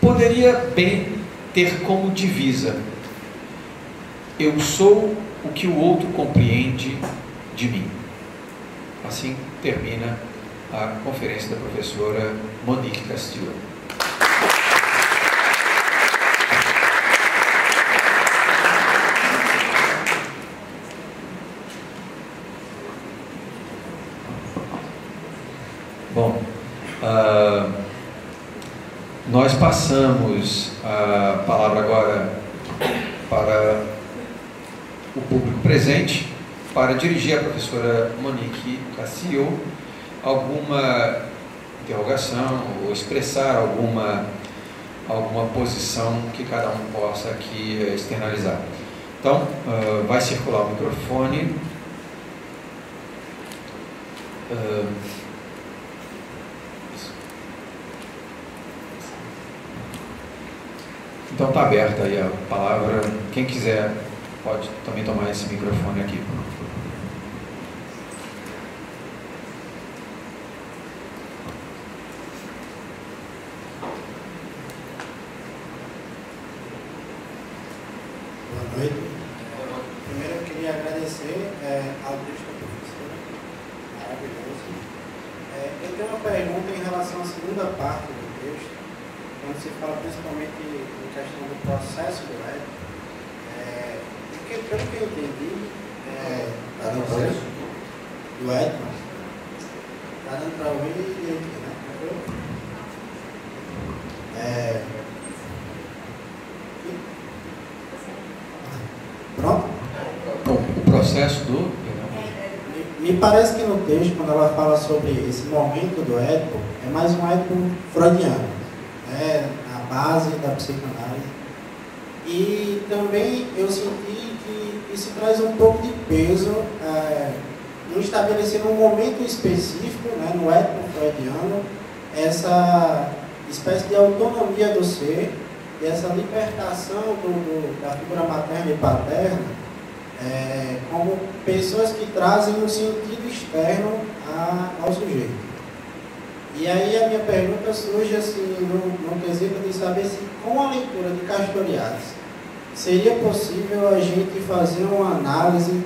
poderia bem ter como divisa: eu sou o que o outro compreende de mim. Assim termina a conferência da professora Monique Castillo. Bom, nós passamos a palavra agora para o público presente, para dirigir à professora Monique Castillo alguma interrogação ou expressar alguma posição que cada um possa aqui externalizar. Então, vai circular o microfone. Então está aberta aí a palavra. Quem quiser pode também tomar esse microfone aqui. Boa noite. Primeiro eu queria agradecer ao texto da professora, maravilhoso. Eu tenho uma pergunta em relação à segunda parte do texto, quando se fala principalmente em questão do processo do ético. Porque, pelo que eu entendi, o processo do ético está dando para ouvir direito, né? Pronto? O processo do... Me parece que no texto, quando ela fala sobre esse momento do ético, é mais um ético freudiano, né? A base da psicanálise. E também eu senti que isso traz um pouco de peso em estabelecer um momento específico, né, no ético freudiano, essa espécie de autonomia do ser e essa libertação da figura materna e paterna como pessoas que trazem um sentido externo ao sujeito. E aí a minha pergunta surge assim, no quesito de saber se com a leitura de Castoriadis seria possível a gente fazer uma análise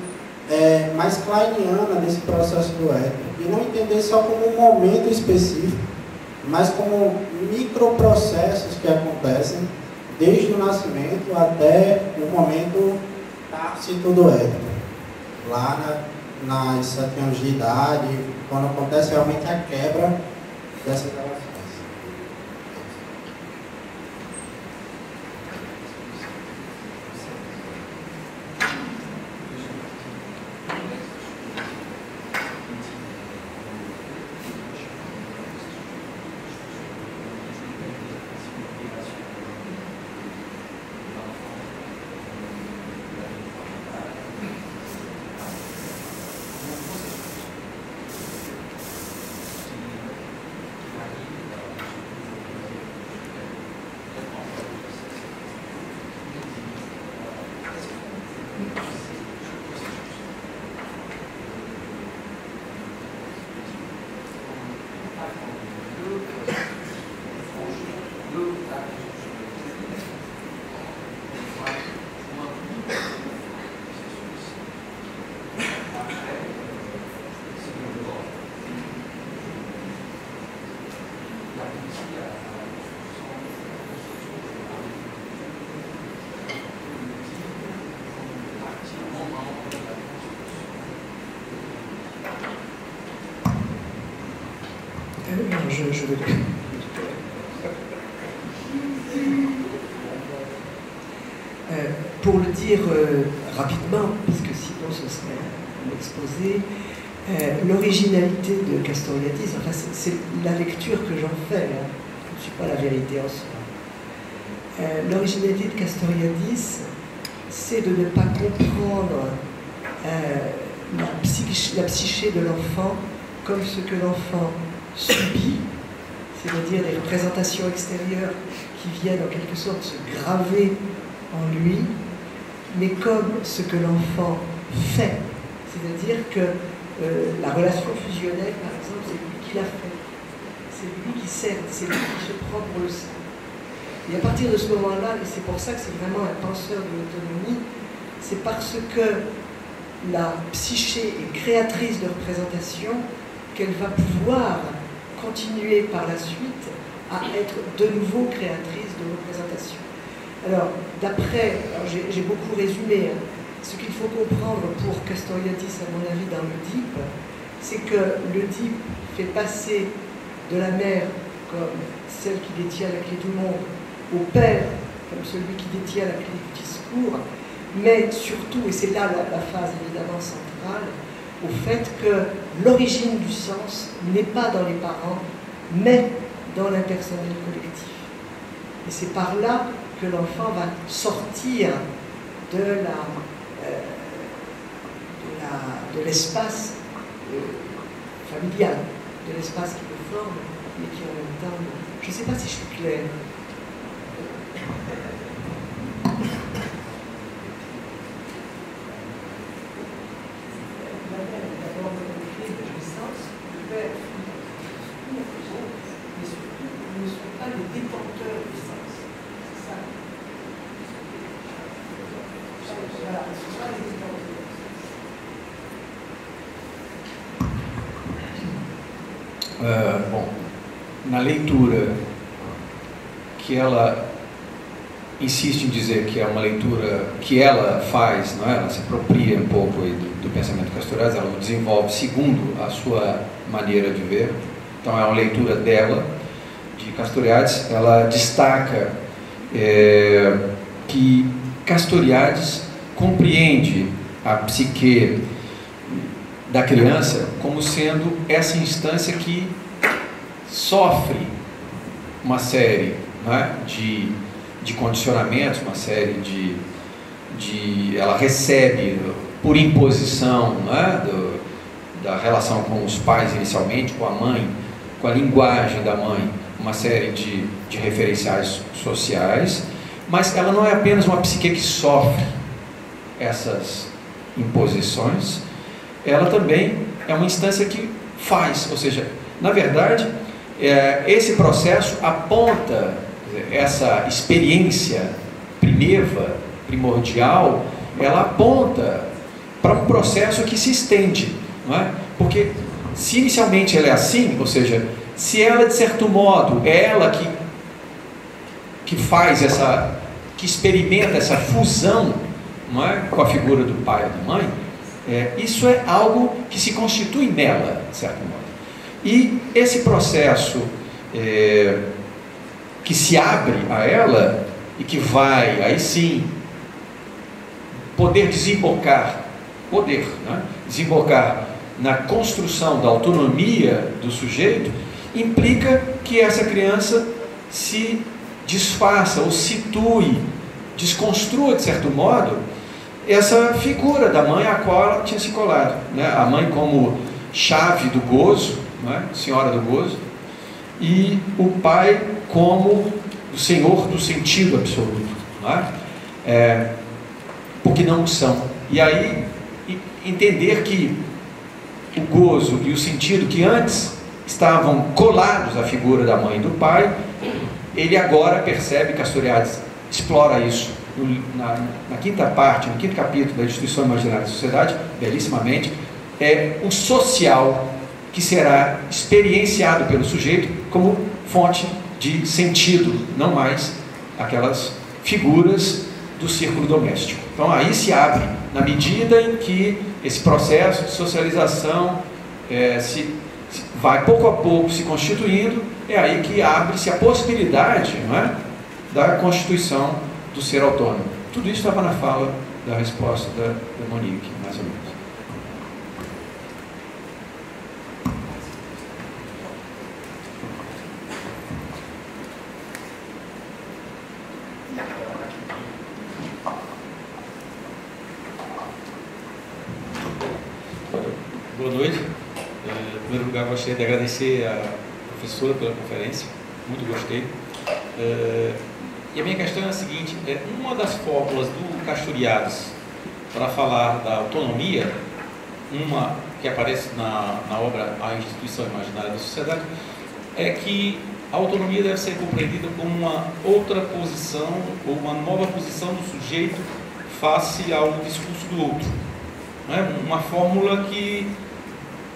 mais kleiniana desse processo do ético e não entender só como um momento específico, mas como microprocessos que acontecem desde o nascimento até o momento tácito do ético, lá nas 7 anos de idade, quando acontece realmente a quebra dessas relações. je vais... Pour le dire rapidement, puisque sinon ce serait un exposé, l'originalité de Castoriadis, enfin c'est la lecture que j'en fais, hein. Je ne suis pas la vérité en soi. L'originalité de Castoriadis, c'est de ne pas comprendre la psyché de l'enfant comme ce que l'enfant subit, c'est-à-dire des représentations extérieures qui viennent en quelque sorte se graver en lui, mais comme ce que l'enfant fait. C'est-à-dire que la relation fusionnelle, par exemple, c'est lui qui l'a fait. C'est lui qui sert, c'est lui qui se prend pour le sein. Et à partir de ce moment-là, et c'est pour ça que c'est vraiment un penseur de l'autonomie, c'est parce que la psyché est créatrice de représentation qu'elle va pouvoir continuer par la suite à être de nouveau créatrice de représentation. Alors, j'ai beaucoup résumé, hein. Ce qu'il faut comprendre pour Castoriadis, à mon avis, dans l'Oedipe, c'est que l'Oedipe fait passer de la mère comme celle qui détient la clé du monde, au père comme celui qui détient la clé du discours, mais surtout, et c'est là la phase évidemment centrale, au fait que l'origine du sens n'est pas dans les parents, mais dans l'impersonnel collectif. Et c'est par là que l'enfant va sortir de l'espace familial, de l'espace qui le forme, mais qui en même temps... Je ne sais pas si je suis claire. D'abord, le clé de jouissance, le père, mais surtout, ils ne sont pas les détenteurs du sens. C'est ça. Voilà, ils ne sont pas les détenteurs. Bom, na leitura que ela insiste em dizer que é uma leitura que ela faz, não é? Ela se apropria um pouco aí do pensamento Castoriadis, ela o desenvolve segundo a sua maneira de ver. Então é uma leitura dela, de Castoriadis. Ela destaca que Castoriadis compreende a psique da criança como sendo essa instância que sofre uma série, né, de condicionamentos, uma série ela recebe por imposição, né, da relação com os pais inicialmente, com a mãe, com a linguagem da mãe, uma série de referenciais sociais, mas ela não é apenas uma psique que sofre essas imposições, ela também é uma instância que faz, ou seja, na verdade, esse processo aponta essa experiência primordial, ela aponta para um processo que se estende, não é? Porque se inicialmente ela é assim, ou seja, se ela de certo modo é ela que faz que experimenta essa fusão, não é, com a figura do pai ou da mãe, isso é algo que se constitui nela, de certo modo. E esse processo que se abre a ela e que vai, aí sim, poder desembocar na construção da autonomia do sujeito, implica que essa criança se desfaça ou situe, desconstrua, de certo modo, essa figura da mãe a qual ela tinha se colado, né? A mãe como chave do gozo, né? Senhora do gozo, e o pai como o senhor do sentido absoluto, né? Porque não são. E aí entender que o gozo e o sentido que antes estavam colados à figura da mãe e do pai, ele agora percebe, Castoriadis explora isso na quinta parte, no quinto capítulo da Instituição Imaginária da Sociedade, belíssimamente, é um social que será experienciado pelo sujeito como fonte de sentido, não mais aquelas figuras do círculo doméstico. Então aí se abre, na medida em que esse processo de socialização vai pouco a pouco se constituindo, é aí que abre-se a possibilidade, não é, da constituição do ser autônomo. Tudo isso estava na fala da resposta da Monique, mais ou menos. Boa noite. Em primeiro lugar, gostaria de agradecer à professora pela conferência, muito gostei. E a minha questão é a seguinte: uma das fórmulas do Castoriadis para falar da autonomia, uma que aparece na obra A Instituição Imaginária da Sociedade, é que a autonomia deve ser compreendida como uma outra posição ou uma nova posição do sujeito face ao discurso do outro. Não é? Uma fórmula que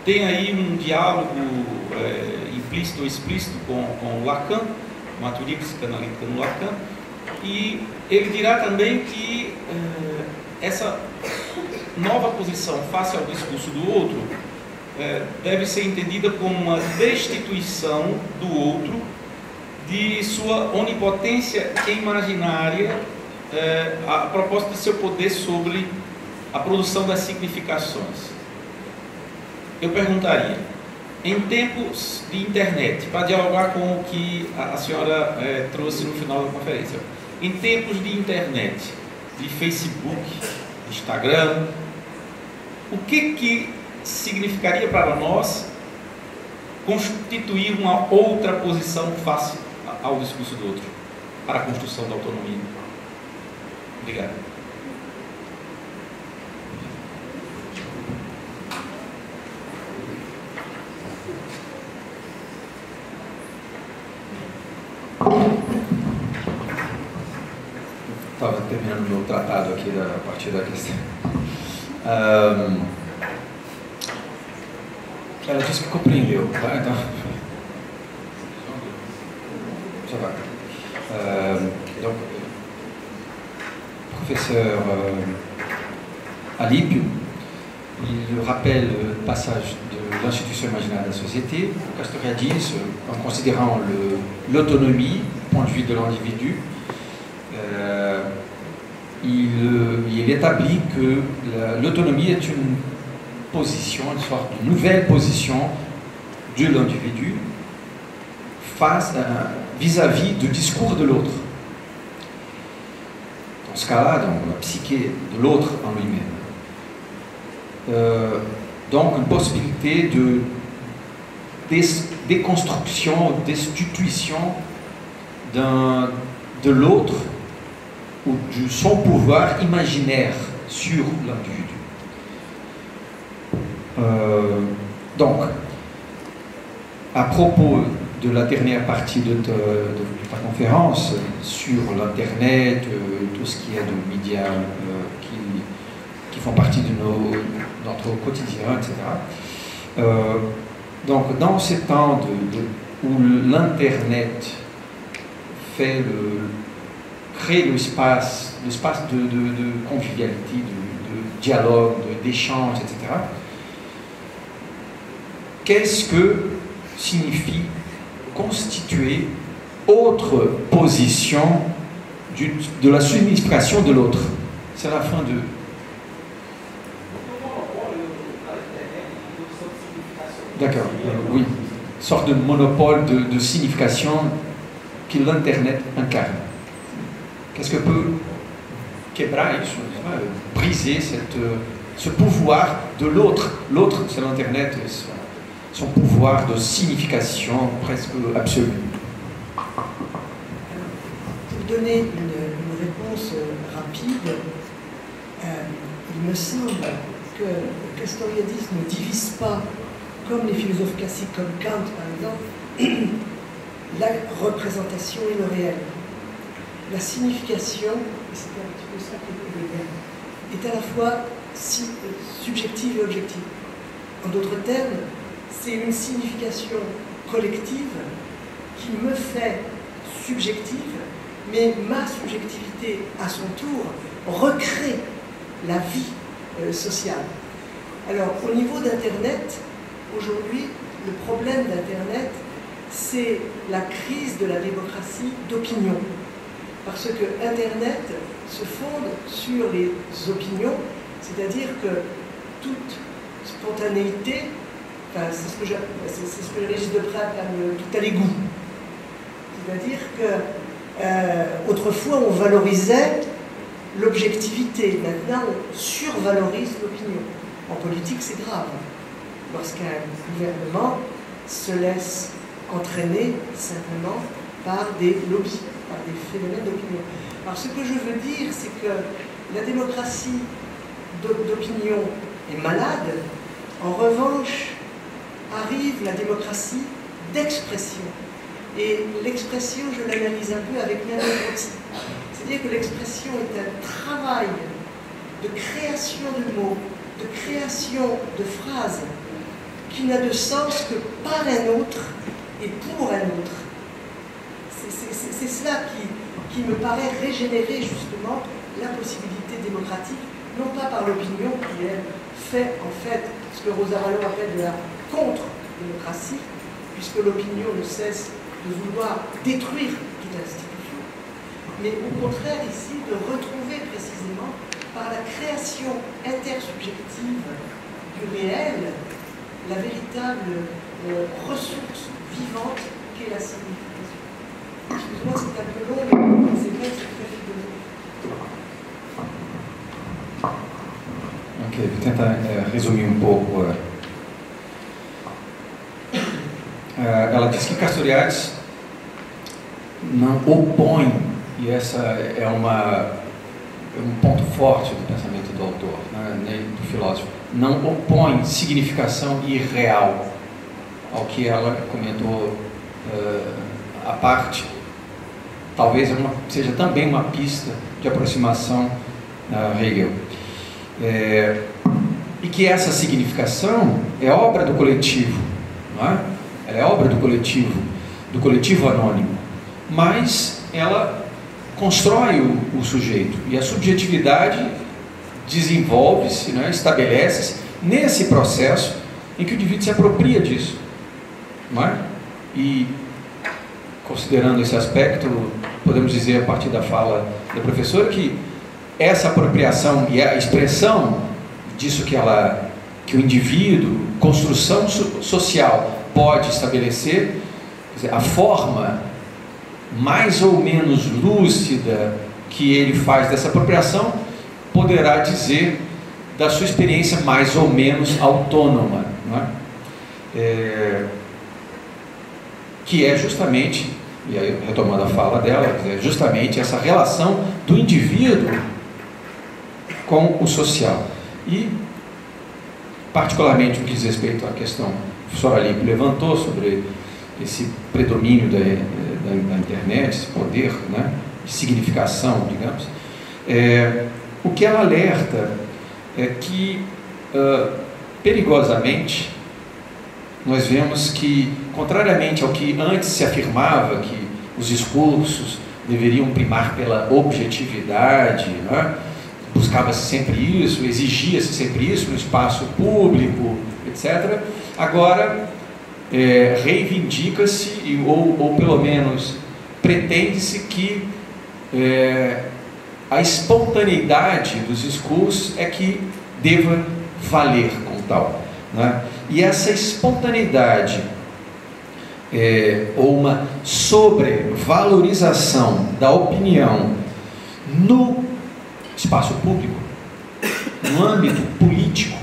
tem aí um diálogo implícito ou explícito com Lacan, uma teoria psicanalítica no Lacan, e ele dirá também que essa nova posição face ao discurso do outro deve ser entendida como uma destituição do outro de sua onipotência imaginária a propósito de seu poder sobre a produção das significações. Eu perguntaria, em tempos de internet, para dialogar com o que a senhora trouxe no final da conferência, em tempos de internet, de Facebook, Instagram, o que significaria para nós constituir uma outra posição face ao discurso do outro, para a construção da autonomia? Obrigado. Estava terminando o meu tratado aqui a partir da questão. Ela disse que compreendeu, tá? Então, já vai. Donc, professeur Alípio, il rappelle le passage de l'institution imaginaire de la société. Castoriadis, en considérant l'autonomie, point de vue de l'individu, il établit que l'autonomie est une position, une sorte de nouvelle position de l'individu vis-à-vis du discours de l'autre. Dans ce cas-là, dans la psyché de l'autre en lui-même. Donc une possibilité de déconstruction, destitution de l'autre ou de son pouvoir imaginaire sur l'individu. Donc, à propos de la dernière partie de ta conférence sur l'Internet, tout ce qui est de médias qui font partie de notre quotidien, etc. Donc, dans ces temps où l'Internet crée l'espace de convivialité, de dialogue, d'échange, etc. Qu'est-ce que signifie constituer autre position de la signification de l'autre? C'est la fin de... D'accord, oui. Sorte de monopole de signification que l'Internet incarne. Qu'est-ce que peut quebrar isso, briser ce pouvoir de l'autre? L'autre, c'est l'Internet, son pouvoir de signification presque absolue. Pour donner une réponse rapide, il me semble que Castoriadis ne divise pas, comme les philosophes classiques comme Kant par exemple, la représentation et le réel. La signification, et c'est un petit peu ça qui est à la fois subjective et objective. En d'autres termes, c'est une signification collective qui me fait subjective, mais ma subjectivité, à son tour, recrée la vie sociale. Alors, au niveau d'Internet, aujourd'hui, le problème d'Internet, c'est la crise de la démocratie d'opinion. Parce que Internet se fonde sur les opinions, c'est-à-dire que toute spontanéité, enfin, c'est ce que Régis Deprat appelle tout à l'égout. C'est-à-dire que autrefois on valorisait l'objectivité, maintenant on survalorise l'opinion. En politique, c'est grave. Lorsqu'un gouvernement se laisse entraîner simplement par des lobbies, par des phénomènes d'opinion. Alors ce que je veux dire, c'est que la démocratie d'opinion est malade. En revanche, arrive la démocratie d'expression. Et l'expression, je l'analyse un peu avec Trotsky. C'est-à-dire que l'expression est un travail de création de mots, de création de phrases qui n'a de sens que par un autre et pour un autre. C'est cela qui me paraît régénérer justement la possibilité démocratique, non pas par l'opinion qui elle fait en fait ce que Rosa Vallon appelle de la contre-démocratie, puisque l'opinion ne cesse de vouloir détruire toute institution, mais au contraire ici de retrouver précisément par la création intersubjective du réel la véritable ressource vivante qu'est la signification. Excusez-moi, c'est un peu long, mais c'est vrai que c'est très philosophique. Ok, vou tentar resumir um pouco. Ela diz que Castoriadis não opõe, e essa é um ponto forte do pensamento do autor, né, do filósofo, não opõe significação irreal ao que ela comentou à parte. Talvez seja também uma pista de aproximação a Hegel. E que essa significação é obra do coletivo, não é? Ela é obra do coletivo anônimo, mas ela constrói o sujeito, e a subjetividade desenvolve-se, né, estabelece-se nesse processo em que o indivíduo se apropria disso, não é? E, considerando esse aspecto, podemos dizer a partir da fala da professora que essa apropriação e a expressão disso que o indivíduo, construção social, pode estabelecer, quer dizer, a forma mais ou menos lúcida que ele faz dessa apropriação, poderá dizer da sua experiência mais ou menos autônoma, não é? Que é justamente, e aí retomando a fala dela, é justamente essa relação do indivíduo com o social. E, particularmente, no que diz respeito à questão que o professor Alípio levantou sobre esse predomínio da internet, esse poder, né, de significação, digamos, o que ela alerta é que, perigosamente, nós vemos que, contrariamente ao que antes se afirmava, que os discursos deveriam primar pela objetividade, né, buscava-se sempre isso, exigia-se sempre isso no espaço público, etc. Agora, reivindica-se, ou pelo menos pretende-se que a espontaneidade dos discursos é que deva valer como tal, né? E essa espontaneidade, ou uma sobrevalorização da opinião no espaço público, no âmbito político,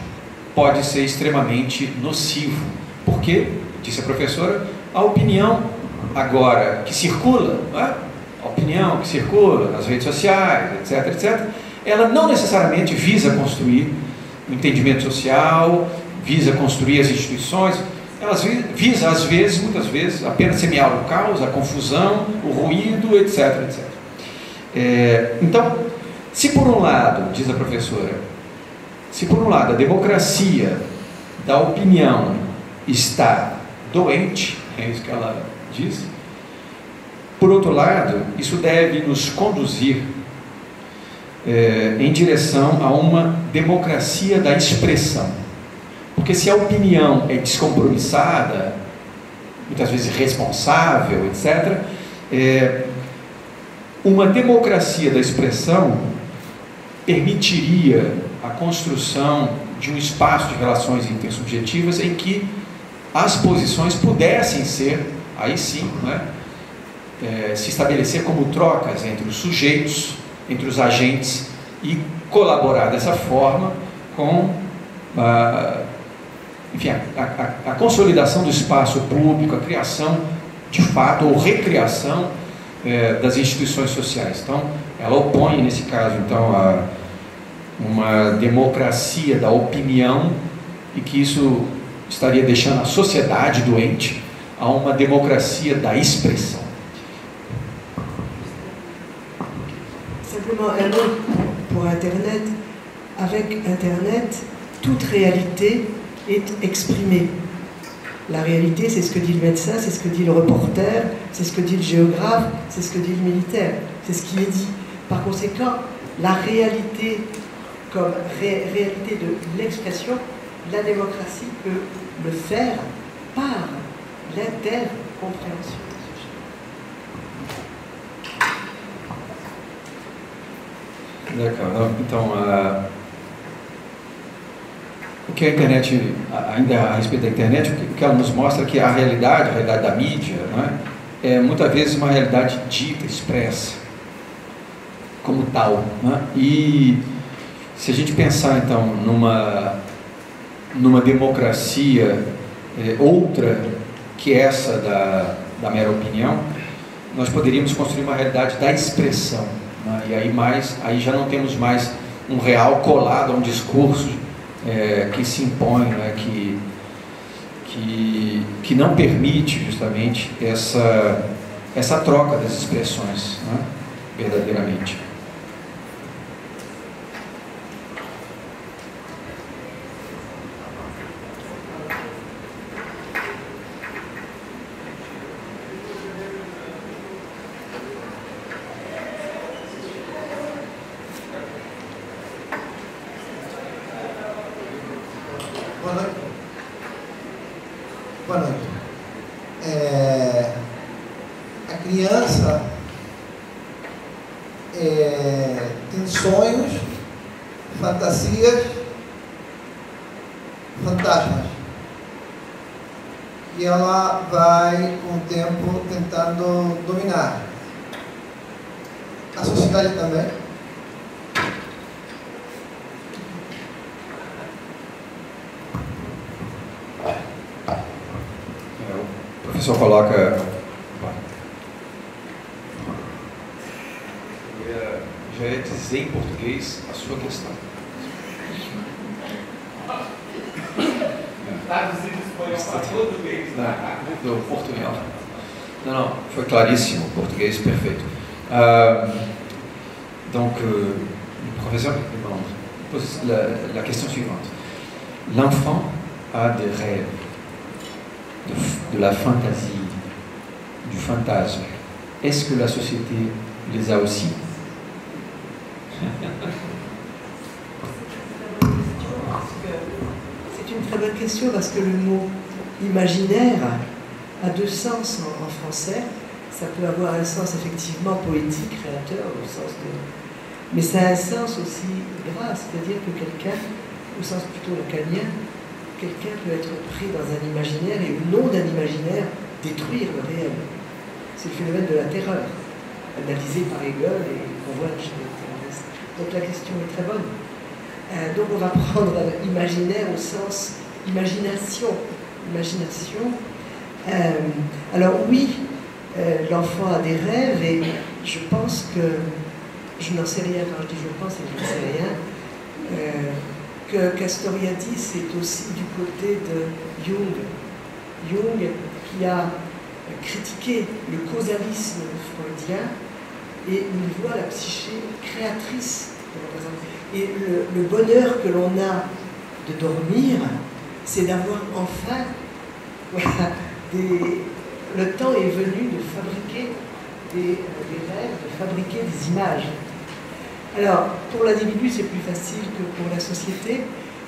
pode ser extremamente nocivo. Porque, disse a professora, a opinião agora que circula, não é? A opinião que circula nas redes sociais, etc., etc., ela não necessariamente visa construir o entendimento social, visa construir as instituições, ela visa, às vezes, muitas vezes, apenas semear o caos, a confusão, o ruído, etc., etc. Então, se por um lado, diz a professora, se por um lado a democracia da opinião está doente, é isso que ela diz, por outro lado, isso deve nos conduzir em direção a uma democracia da expressão. Porque se a opinião é descompromissada, muitas vezes responsável, etc., uma democracia da expressão permitiria a construção de um espaço de relações intersubjetivas em que as posições pudessem ser, aí sim, se estabelecer como trocas entre os sujeitos, entre os agentes, e colaborar dessa forma com enfim, a consolidação do espaço público, a criação de fato, ou recriação das instituições sociais. Então, ela opõe, nesse caso, então, a uma democracia da opinião, e que isso estaria deixando a sociedade doente, a uma democracia da expressão. Simplement un mot pour Internet. Avec Internet, toute réalité est exprimée. La réalité, c'est ce que dit le médecin, c'est ce que dit le reporter, c'est ce que dit le géographe, c'est ce que dit le militaire, c'est ce qui est dit. Par conséquent, la réalité comme réalité de l'expression, la démocratie peut le faire par l'intercompréhension. D'accord. Então, o que a internet, ainda a respeito da internet, o que ela nos mostra é que a realidade da mídia, é muitas vezes uma realidade dita, expressa, como tal. E se a gente pensar, então, numa democracia outra que essa da mera opinião, nós poderíamos construir uma realidade da expressão. E aí já não temos mais um real colado a um discurso que se impõe, que não permite justamente essa troca das expressões, verdadeiramente. Boa noite. A criança tem sonhos, fantasias, fantasmas. E ela vai, com o tempo, tentando dominar. A sociedade também. O professor coloca... Já ia dizer em português a sua questão. Traduzido espanhol para português. Do português. Não, foi claríssimo, português perfeito. Donc, le professeur pose la question suivante. L'enfant a des rêves, de la fantaisie, du fantasme. Est-ce que la société les a aussi? C'est une très bonne question parce que le mot imaginaire a deux sens en français. Ça peut avoir un sens effectivement poétique, créateur, au sens de... mais ça a un sens aussi grave, c'est-à-dire que quelqu'un, au sens plutôt lacanien, quelqu'un peut être pris dans un imaginaire et au nom d'un imaginaire détruire le réel. C'est le phénomène de la terreur, analysé par Hegel et qu'on voit chez les terroristes. Donc la question est très bonne. Donc on va prendre imaginaire au sens imagination. Alors oui, l'enfant a des rêves et je pense que, je n'en sais rien, quand je dis je pense et je ne sais rien, que Castoriadis est aussi du côté de Jung. Jung qui a critiqué le causalisme freudien et il voit la psyché créatrice. Et le bonheur que l'on a de dormir, c'est d'avoir enfin, voilà, le temps est venu de fabriquer des rêves, de fabriquer des images. Alors, pour l'individu, c'est plus facile que pour la société.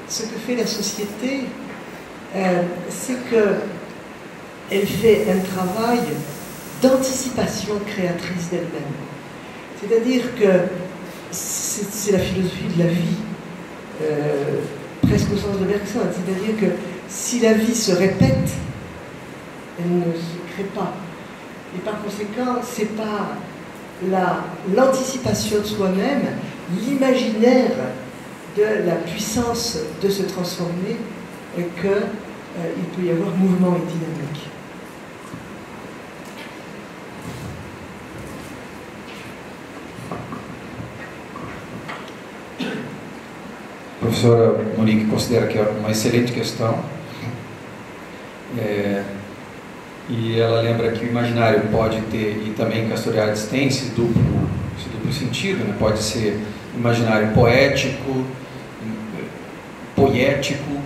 Ce que fait la société, c'est qu'elle fait un travail d'anticipation créatrice d'elle-même. C'est-à-dire que c'est la philosophie de la vie, presque au sens de Bergson. C'est-à-dire que si la vie se répète, elle ne se crée pas. Et par conséquent, c'est par l'anticipation de soi-même, l'imaginaire de la puissance de se transformer, qu'il peut y avoir mouvement et dynamique. A professora Monique considera que é uma excelente questão, e ela lembra que o imaginário pode ter, e também Castoriadis tem esse duplo sentido, né? Pode ser imaginário poético, poético,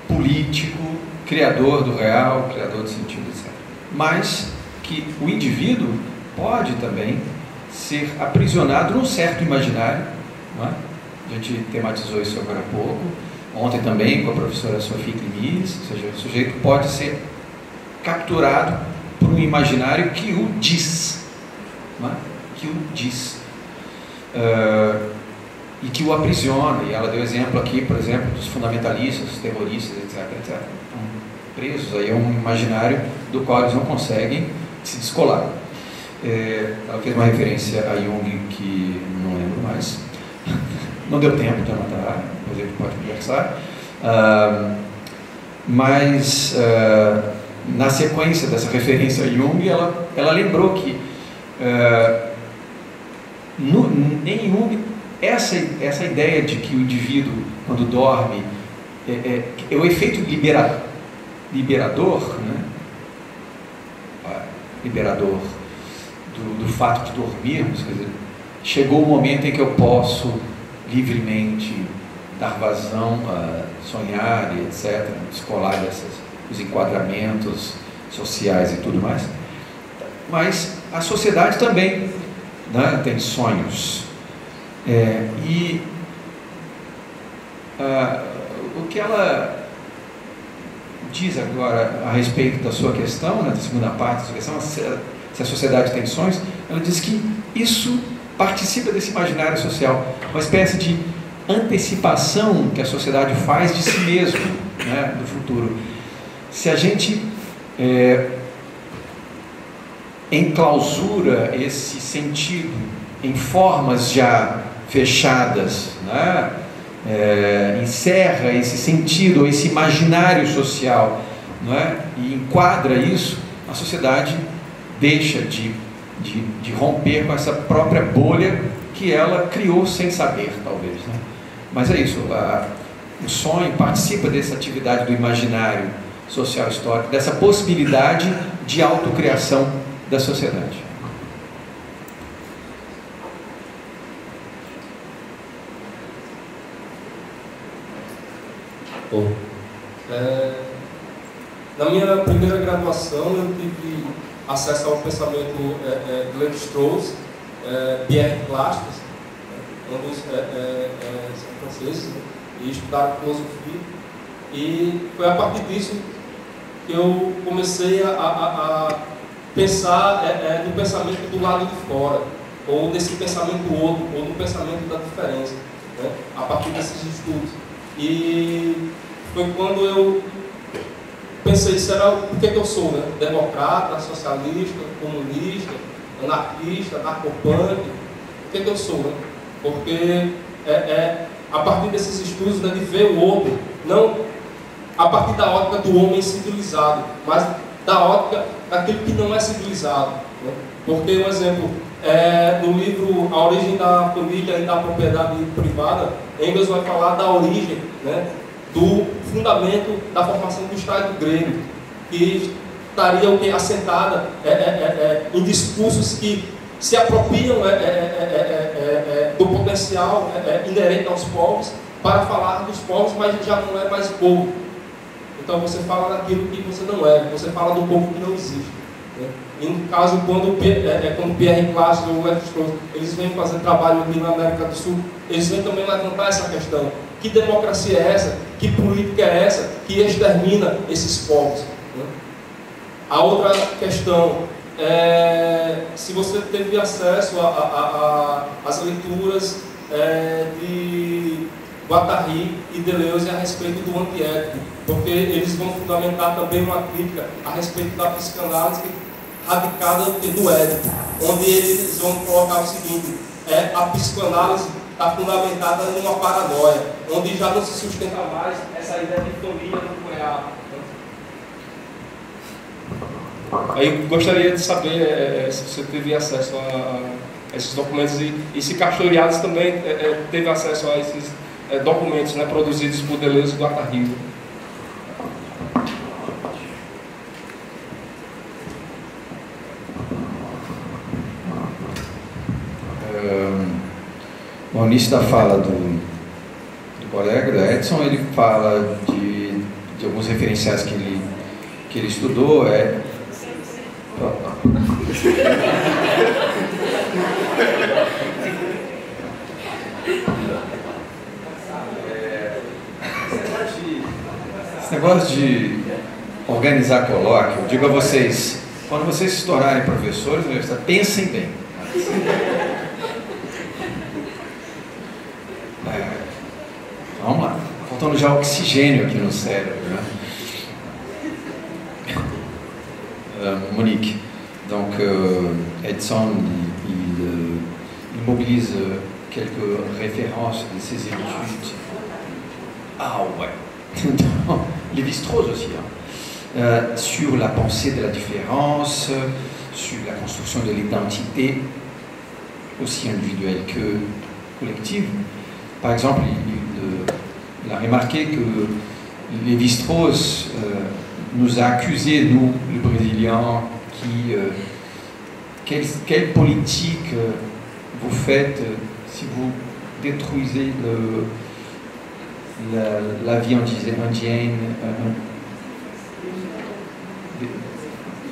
político, criador do real, criador do sentido, etc. Mas que o indivíduo pode também ser aprisionado num certo imaginário, não é? A gente tematizou isso agora há pouco, ontem também com a professora Sophie Climis, ou seja, o sujeito pode ser capturado por um imaginário que o diz, não é? Que o diz, e que o aprisiona, e ela deu exemplo aqui, por exemplo, dos fundamentalistas, dos terroristas, etc, etc. Estão presos aí a um imaginário do qual eles não conseguem se descolar. Ela fez uma referência a Jung que não lembro mais, não deu tempo de anotar, depois a gente pode conversar, mas na sequência dessa referência a Jung, ela lembrou que em Jung essa ideia de que o indivíduo, quando dorme, é o efeito liberador, né? Liberador do fato de dormirmos, quer dizer, chegou o momento em que eu posso livremente dar vazão a sonhar e etc, descolar os enquadramentos sociais e tudo mais. Mas a sociedade também, né, tem sonhos. O que ela diz agora a respeito da sua questão, né, da segunda parte da sua questão, se a sociedade tem sonhos, ela diz que isso participa desse imaginário social, uma espécie de antecipação que a sociedade faz de si mesmo, né, do futuro. Se a gente enclausura esse sentido em formas já fechadas, né, encerra esse sentido, esse imaginário social, né, e enquadra isso, a sociedade deixa de romper com essa própria bolha que ela criou sem saber, talvez, né? Mas é isso, o sonho participa dessa atividade do imaginário social histórico, dessa possibilidade de autocriação da sociedade. Bom, na minha primeira graduação eu tive acesso ao pensamento de Lévi-Strauss, Pierre Clastres, ambos são franceses, né, e estudaram filosofia, e foi a partir disso que eu comecei a pensar no pensamento do lado de fora, ou nesse pensamento outro, ou no pensamento da diferença, né, a partir desses estudos. E foi quando eu pensei, será o que eu sou, né? Democrata, socialista, comunista, anarquista, narcopunk, o que eu sou, né? Porque a partir desses estudos, né, de ver o outro, não a partir da ótica do homem civilizado, mas da ótica daquele que não é civilizado, né? Porque, um exemplo, no livro A Origem da Família e da Propriedade Privada, Engels vai falar da origem, né, do fundamento da formação do Estado grego, que estaria assentada em discursos que se apropriam do potencial inerente aos povos para falar dos povos, mas já não é mais povo. Então você fala daquilo que você não é, você fala do povo que não existe, né? E no caso, quando Pierre Clastres ou Lévi-Strauss, eles vêm fazer trabalho aqui na América do Sul, eles vêm também levantar essa questão, Que democracia é essa? Que política é essa que extermina esses povos? Né? A outra questão é se você teve acesso às leituras de Guattari e Deleuze a respeito do antiético, porque eles vão fundamentar também uma crítica a respeito da psicanálise radicada do Édipo, onde eles vão colocar o seguinte: a psicanálise está fundamentada numa paranoia, onde já não se sustenta mais essa ideia de teoria do real. Aí eu gostaria de saber se você teve acesso a esses documentos e se Castoriadis também teve acesso a esses documentos, né, produzidos por Deleuze e Guattari. Bom, nisso da fala do colega, da Edson, ele fala de alguns referenciais que ele estudou. Esse negócio de organizar colóquio, eu digo a vocês, quando vocês se tornarem professores, pensem bem. Vamos lá, faltando já oxigênio aqui no cérebro, né? Monique, donc Edson, il mobilise quelques références de ses études. Ah ouais, Lévi-Strauss aussi, hein. Sur la pensée de la différence, sur la construction de l'identité, aussi individuelle que collective. Par exemple, il a remarqué que Lévi-Strauss nous a accusés, nous, les Brésiliens, quelle politique vous faites si vous détruisez la vie indienne,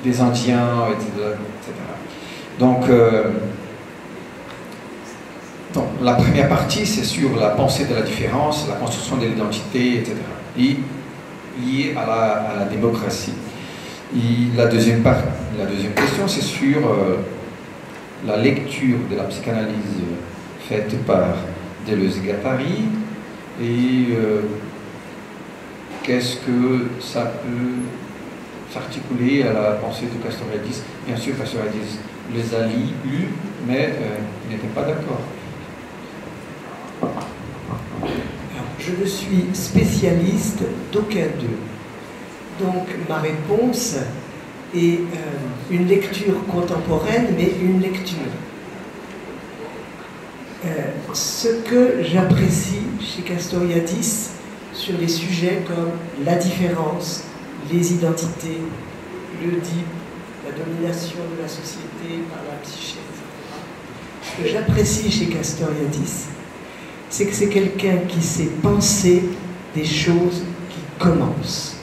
des Indiens, etc. Donc, la première partie, c'est sur la pensée de la différence, la construction de l'identité, etc. Et liée à la démocratie. Et la deuxième question, c'est sur la lecture de la psychanalyse faite par Deleuze et Guattari, et qu'est-ce que ça peut s'articuler à la pensée de Castoriadis. Bien sûr, Castoriadis les a lus, mais n'était pas d'accord. Je ne suis spécialiste d'aucun d'eux. Donc ma réponse est une lecture contemporaine, mais une lecture. Ce que j'apprécie chez Castoriadis sur des sujets comme la différence, les identités, l'Oedipe, la domination de la société par la psyché, etc. Ce que j'apprécie chez Castoriadis, c'est que c'est quelqu'un qui sait penser des choses qui commencent.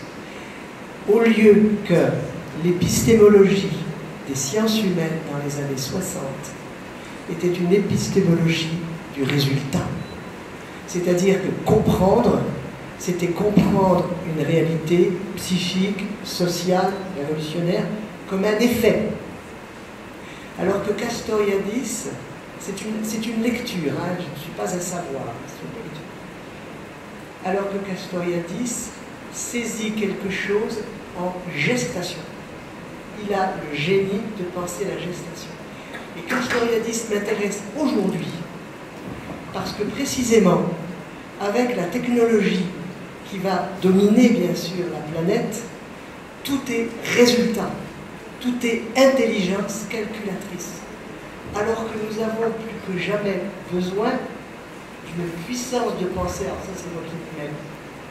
Au lieu que l'épistémologie des sciences humaines dans les années 60 était une épistémologie du résultat. C'est-à-dire que comprendre, c'était comprendre une réalité psychique, sociale, révolutionnaire, comme un effet. Alors que Castoriadis, c'est une lecture, hein, je ne suis pas un savoir, c'est une lecture. Alors que Castoriadis saisit quelque chose en gestation. Il a le génie de penser la gestation. Et Castoriadis m'intéresse aujourd'hui parce que précisément, avec la technologie qui va dominer bien sûr la planète, tout est résultat, tout est intelligence calculatrice. Alors que nous avons plus que jamais besoin d'une puissance de pensée, alors ça c'est notre même,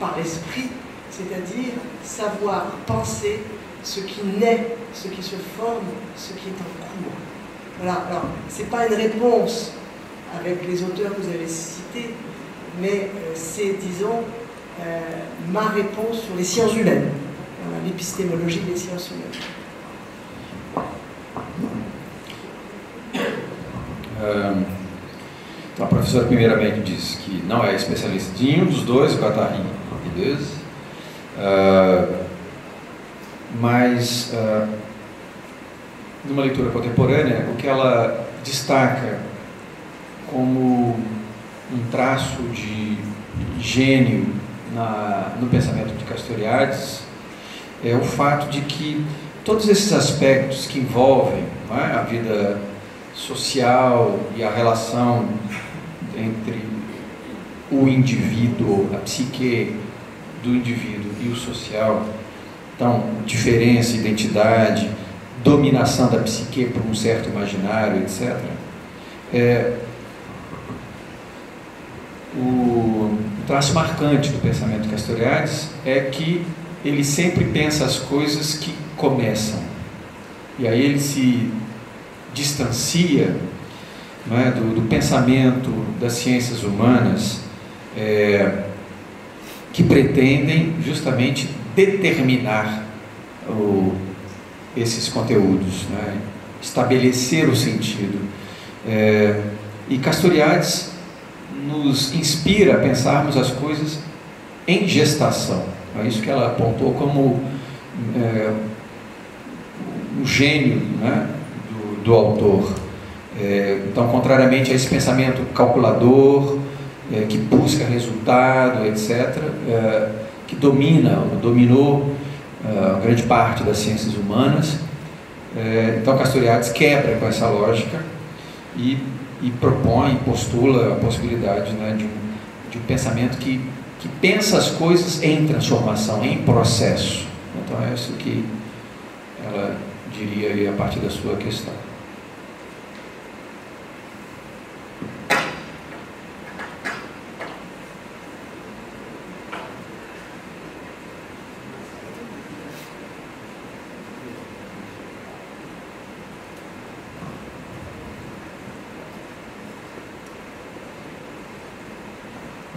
par l'esprit, c'est-à-dire savoir penser ce qui naît, ce qui se forme, ce qui est en cours. Voilà, alors ce n'est pas une réponse avec les auteurs que vous avez cités, mais c'est, disons, ma réponse sur les sciences humaines, voilà, l'épistémologie des sciences humaines. Então, a professora primeiramente disse que não é especialista de nenhum dos dois, o Guattari e Deleuze, mas numa leitura contemporânea, o que ela destaca como um traço de gênio no pensamento de Castoriadis é o fato de que todos esses aspectos que envolvem, não é, a vida social e a relação entre o indivíduo, a psique do indivíduo e o social, então, diferença, identidade, dominação da psique por um certo imaginário, etc. O traço marcante do pensamento de Castoriadis é que ele sempre pensa as coisas que começam. E aí ele se distancia, não é, do pensamento das ciências humanas que pretendem justamente determinar esses conteúdos, né, estabelecer o sentido. E Castoriadis nos inspira a pensarmos as coisas em gestação. É isso que ela apontou como o gênio, né, do autor. Então, contrariamente a esse pensamento calculador, que busca resultado, etc., que dominou grande parte das ciências humanas. Então, Castoriadis quebra com essa lógica e propõe, postula a possibilidade, né, de um pensamento que pensa as coisas em transformação, em processo. Então é isso que ela diria aí a partir da sua questão.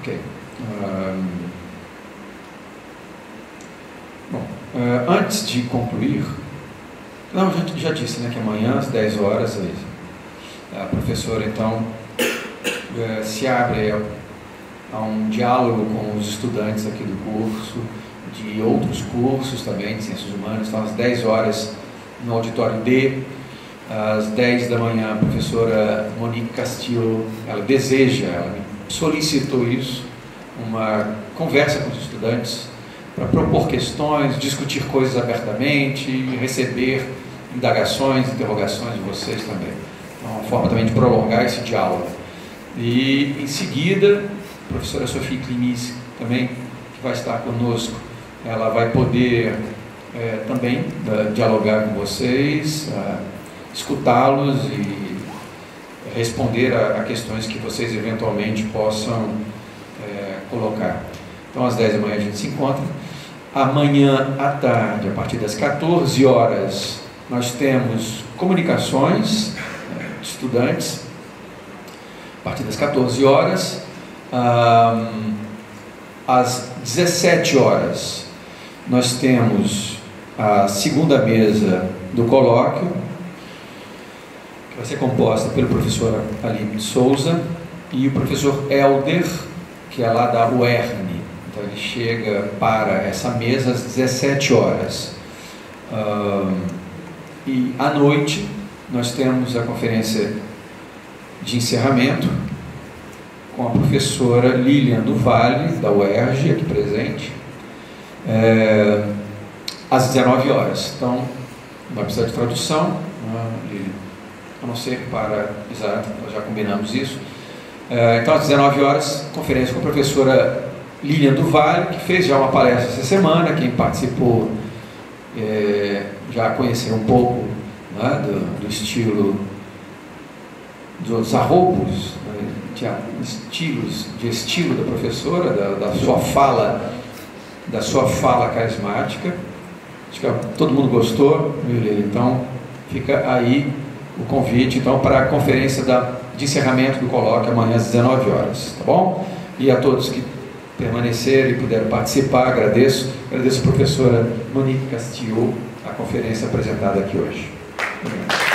Ok. Antes de concluir, não, já disse, né, que amanhã às 10 horas a professora então se abre a um diálogo com os estudantes aqui do curso, de outros cursos também de Ciências Humanas. Então às 10 horas no auditório D, às 10 da manhã a professora Monique Castillo, ela me solicitou isso, uma conversa com os estudantes para propor questões, discutir coisas abertamente, receber indagações, interrogações de vocês também. Então, uma forma também de prolongar esse diálogo. E, em seguida, a professora Sophie Clinis também, que vai estar conosco, ela vai poder também dialogar com vocês, escutá-los e responder a questões que vocês eventualmente possam colocar. Então, às 10 da manhã a gente se encontra. Amanhã à tarde, a partir das 14 horas, nós temos comunicações de estudantes. A partir das 14 horas, às 17 horas, nós temos a segunda mesa do colóquio, que vai ser composta pelo professor Aline de Souza e o professor Helder, que é lá da UERN. Então ele chega para essa mesa às 17 horas. E à noite nós temos a conferência de encerramento com a professora Lilian do Vale, da UERJ, aqui presente, às 19 horas. Então não vai precisar de tradução, a não ser para... Exato, nós já combinamos isso. Então às 19 horas, conferência com a professora Lilian do Vale, que fez já uma palestra essa semana. Quem participou já conheceu um pouco, né, do estilo, dos arroubos, né, de estilo da professora, da sua fala carismática. Acho que todo mundo gostou, então fica aí o convite então, para a conferência de encerramento do colóquio amanhã às 19 horas, tá bom? E a todos que permaneceram e puderam participar, agradeço a professora Monique Castillo, a conferência apresentada aqui hoje. Obrigado.